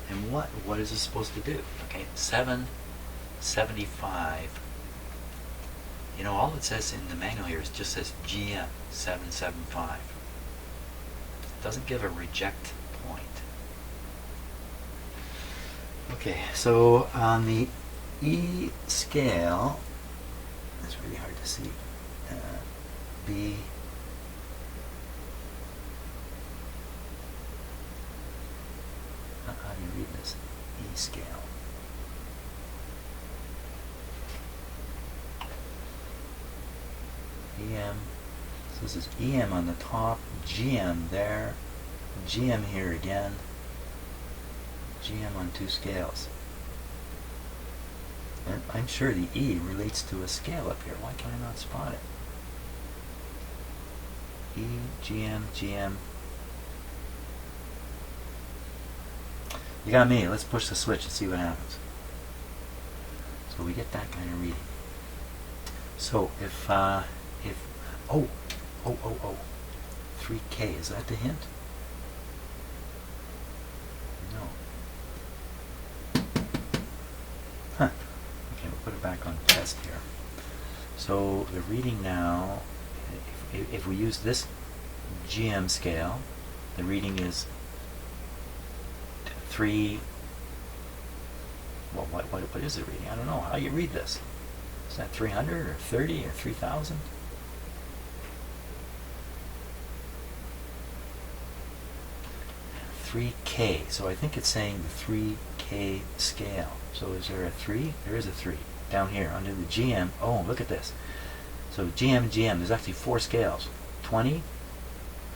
And what is it supposed to do? Okay, 775. You know, all it says in the manual here is just says GM 775. It doesn't give a reject point. Okay, so on the E scale, it's really hard to see. B. How do you read this? E scale. EM. So this is EM on the top, GM there, GM here again, GM on 2 scales. And I'm sure the E relates to a scale up here. Why can I not spot it? E, GM, GM. You got me. Let's push the switch and see what happens. So we get that kind of reading. So if 3K, is that the hint? No. Huh. Okay, we'll put it back on test here. So the reading now, if we use this GM scale, the reading is 3. Well, what is the reading? I don't know. How do you read this? Is that 300 or 30 or 3,000? .3K. So I think it's saying the 3K scale. So is there a 3? There is a 3 down here under the GM. Oh, look at this. So GM, there's actually 4 scales. 20,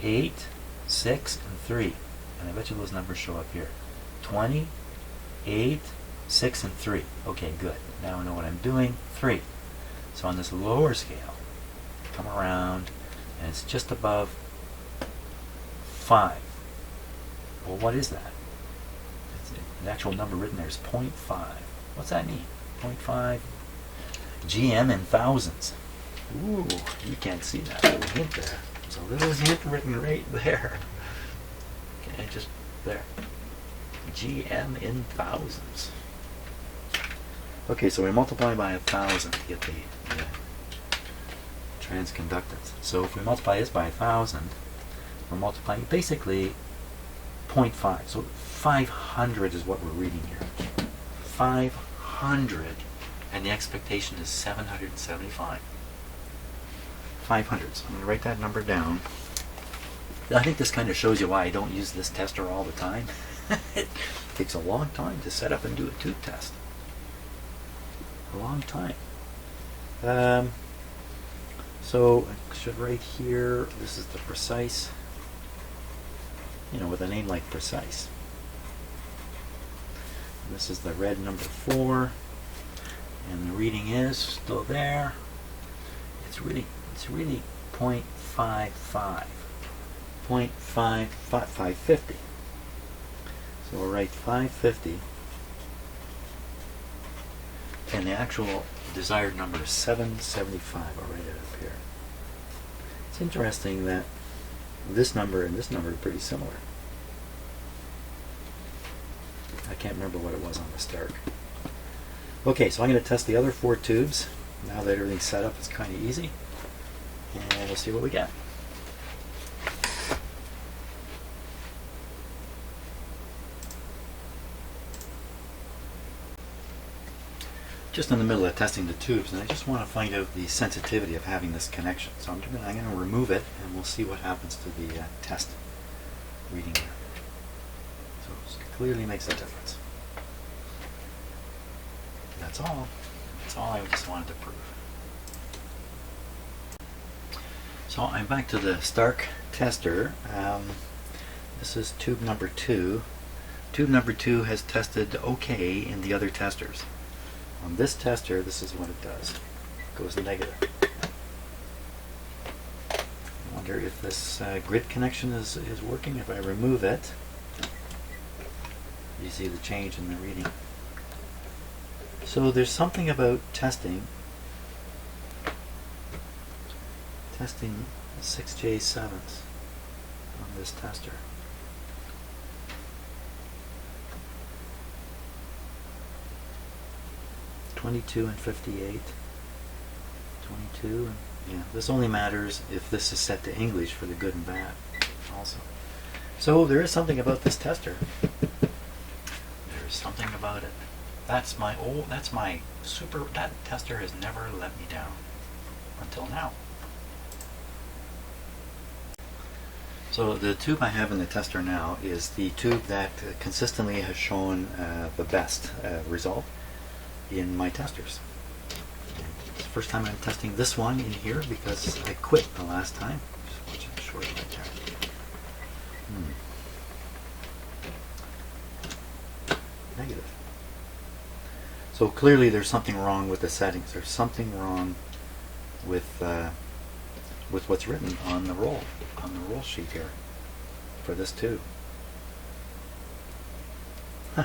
8, 6, and 3. And I bet you those numbers show up here. 20, 8, 6, and 3. Okay, good. Now I know what I'm doing. 3. So on this lower scale, come around, and it's just above 5. Well, what is that? The actual number written there is 0.5. What's that mean? 0.5 GM in thousands. Ooh, you can't see that little hint there. There's a little hint written right there. Okay, just there. GM in thousands. Okay, so we multiply by 1,000 to get the transconductance. So if we multiply this by 1,000, we're multiplying basically 0.5. So 500 is what we're reading here. 500, and the expectation is 775. 500. So I'm going to write that number down. I think this kind of shows you why I don't use this tester all the time. It takes a long time to set up and do a tube test. A long time. So I should write here, this is the precise, with a name like precise. And this is the red number 4, and the reading is still there. It's really 0.55. 550. So we'll write 550, and the actual desired number is 775. I'll write it up here. It's interesting that this number and this number are pretty similar. I can't remember what it was on the start. Okay, so I'm going to test the other 4 tubes. Now that everything's set up, it's kind of easy. And we'll see what we get. Just in the middle of testing the tubes, and I just want to find out the sensitivity of having this connection. So I'm going to remove it, and we'll see what happens to the test reading there. So it clearly makes a difference. That's all. That's all I just wanted to prove. So I'm back to the Stark tester. This is tube number 2. Tube number 2 has tested okay in the other testers. On this tester, this is what it does. It goes negative. I wonder if this grid connection is working. If I remove it, you see the change in the reading. So there's something about testing 6J7s on this tester. (22 and 58). 22 and yeah. This only matters if this is set to English for the good and bad. Also, so there is something about this tester. There's something about it. That tester has never let me down until now. So the tube I have in the tester now is the tube that consistently has shown the best result in my testers. It's the first time I'm testing this one in here because I quit the last time. Just watch it short right there. Negative. So clearly there's something wrong with the settings. There's something wrong with what's written on the roll sheet here for this tube. Huh.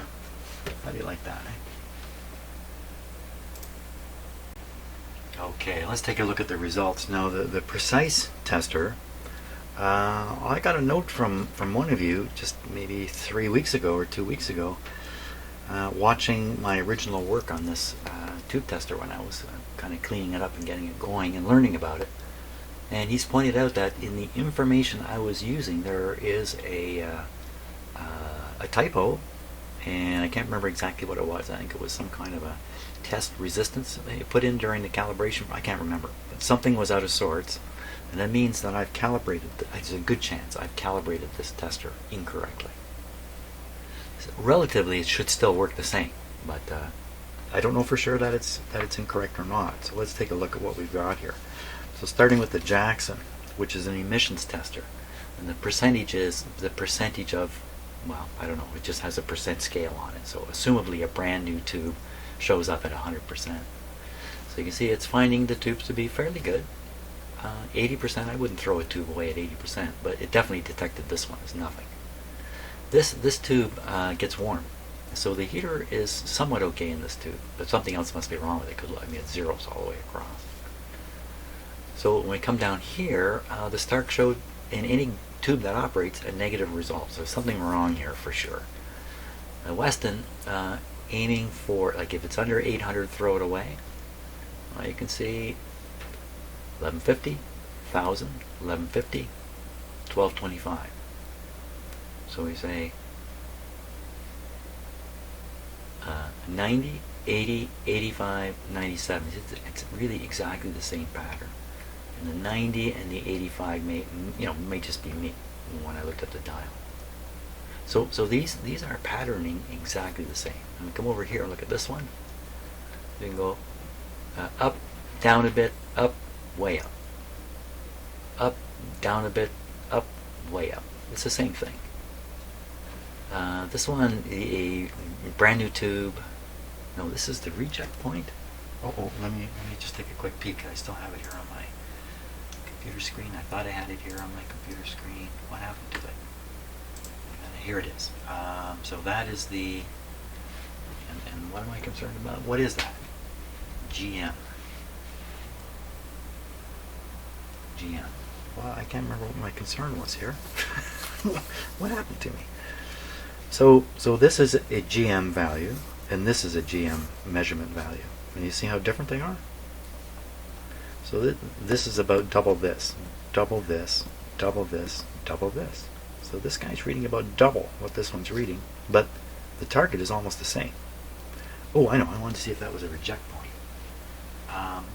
How do you like that, eh? Okay, let's take a look at the results. Now the precise tester, I got a note from one of you just maybe 3 weeks ago or 2 weeks ago, watching my original work on this tube tester when I was kind of cleaning it up and getting it going and learning about it. And he's pointed out that in the information I was using there is a typo, and I can't remember exactly what it was. I think it was some kind of a test resistance they put in during the calibration. I can't remember, but something was out of sorts, and that means that I've calibrated. There's a good chance I've calibrated this tester incorrectly. So relatively, it should still work the same, but I don't know for sure that it's incorrect or not. So let's take a look at what we've got here. So starting with the Jackson, which is an emissions tester, and the percentage is the percentage of, well, I don't know, it just has a percent scale on it. So assumably a brand new tube shows up at 100%. So you can see it's finding the tubes to be fairly good. 80%, I wouldn't throw a tube away at 80%, but it definitely detected this one as nothing. This tube gets warm, so the heater is somewhat okay in this tube, but something else must be wrong with it because I mean it's zeros all the way across. So when we come down here, the Stark showed in any tube that operates a negative result. So there's something wrong here for sure. Weston aiming for, like if it's under 800, throw it away. Well, you can see 1150, 1000, 1150, 1225. So we say 90, 80, 85, 97. It's really exactly the same pattern. And the 90 and the 85 may just be me when I looked at the dial. So these are patterning exactly the same. And come over here and look at this one. You can go up, down a bit, up, way up. Up, down a bit, up, way up. It's the same thing. This one, a brand new tube. No, this is the reject point. Oh, let me just take a quick peek. I still have it here on my computer screen. I thought I had it here on my computer screen. What happened to it? Here it is. So that is the, and what am I concerned about? What is that? GM. GM. Well, I can't remember what my concern was here. What happened to me? So this is a GM value, and this is a GM measurement value. And you see how different they are? So this is about double this, double this, double this, double this. So this guy's reading about double what this one's reading, but the target is almost the same. Oh, I know. I wanted to see if that was a reject point.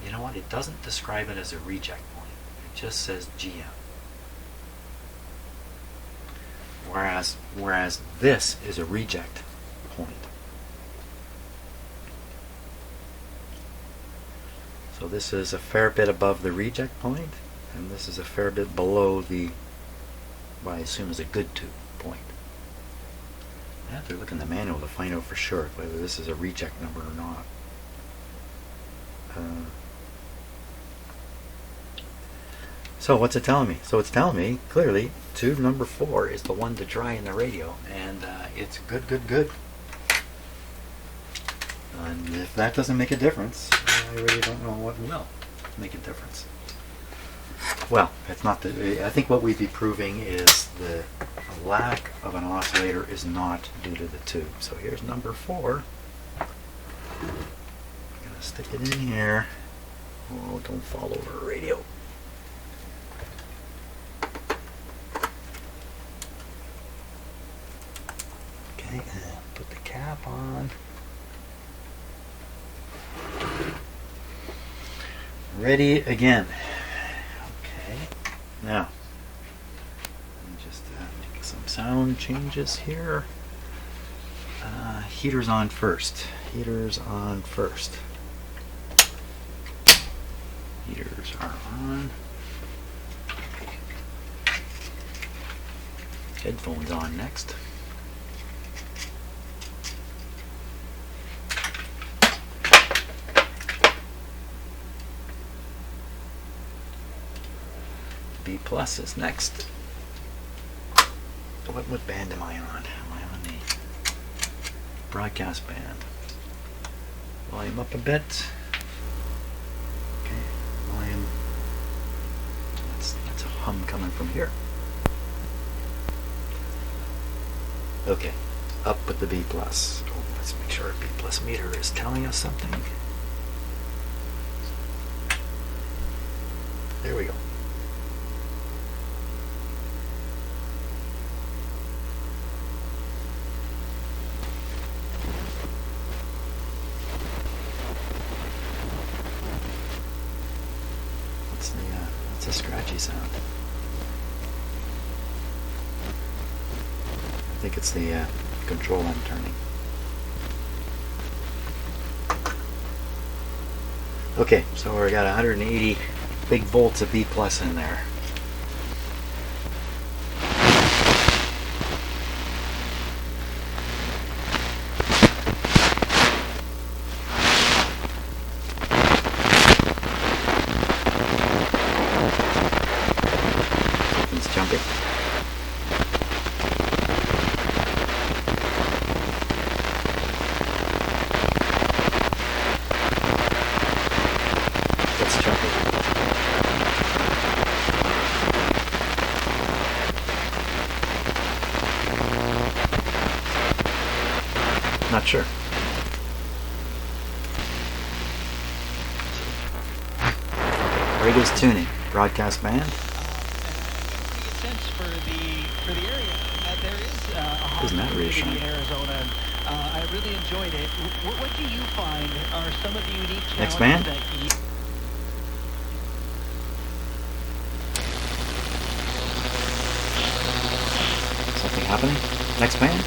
You know what? It doesn't describe it as a reject point. It just says GM. Whereas this is a reject point. So this is a fair bit above the reject point, and this is a fair bit below the, what I assume is a good tube point. I have to look in the manual to find out for sure whether this is a reject number or not. So what's it telling me? So it's telling me clearly tube number 4 is the one to try in the radio, and it's good. And if that doesn't make a difference, I really don't know what will make a difference. Well, it's not the. I think what we'd be proving is the lack of an oscillator is not due to the tube. So here's number 4. I'm gonna stick it in here. Oh, don't fall over a radio. Okay, put the cap on. Ready again. Okay, now let me just make some sound changes here. Heaters on first. Heaters on first. Heaters are on. Headphones on next. B plus is next. What band am I on? Am I on the broadcast band? Volume up a bit. Okay, volume. That's a hum coming from here. Okay, up with the B plus. Oh, let's make sure our B plus meter is telling us something. There we go. It's a scratchy sound. I think it's the control I'm turning. Okay, so we got 180 big volts of B plus in there. Jumping. Let's jump it. Not sure. Radio's tuning. Broadcast band.
And I get a sense for the area that there is a hot
Isn't that
community
reassuring?
in Arizona. I really enjoyed it. What do you find are some of the unique
Next
challenges
band.
that you...
Something happening? Next band.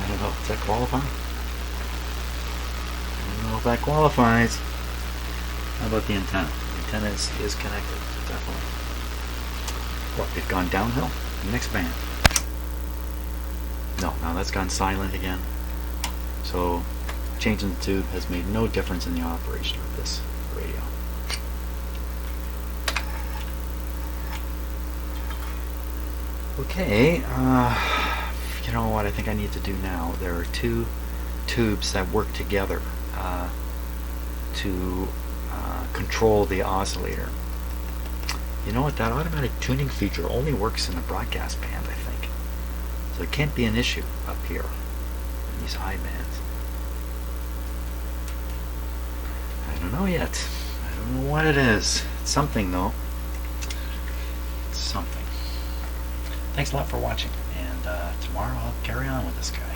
I don't know. Does that qualify? I don't know if that qualifies. How about the antenna? The antenna is connected, definitely. What, they've gone downhill? Next band. No, now that's gone silent again. So, changing the tube has made no difference in the operation of this radio. Okay, you know what I think I need to do now? There are two tubes that work together to control the oscillator. You know what? That automatic tuning feature only works in the broadcast band, I think. So it can't be an issue up here in these high bands. I don't know yet. I don't know what it is. It's something, though. It's something. Thanks a lot for watching, and tomorrow I'll carry on with this guy.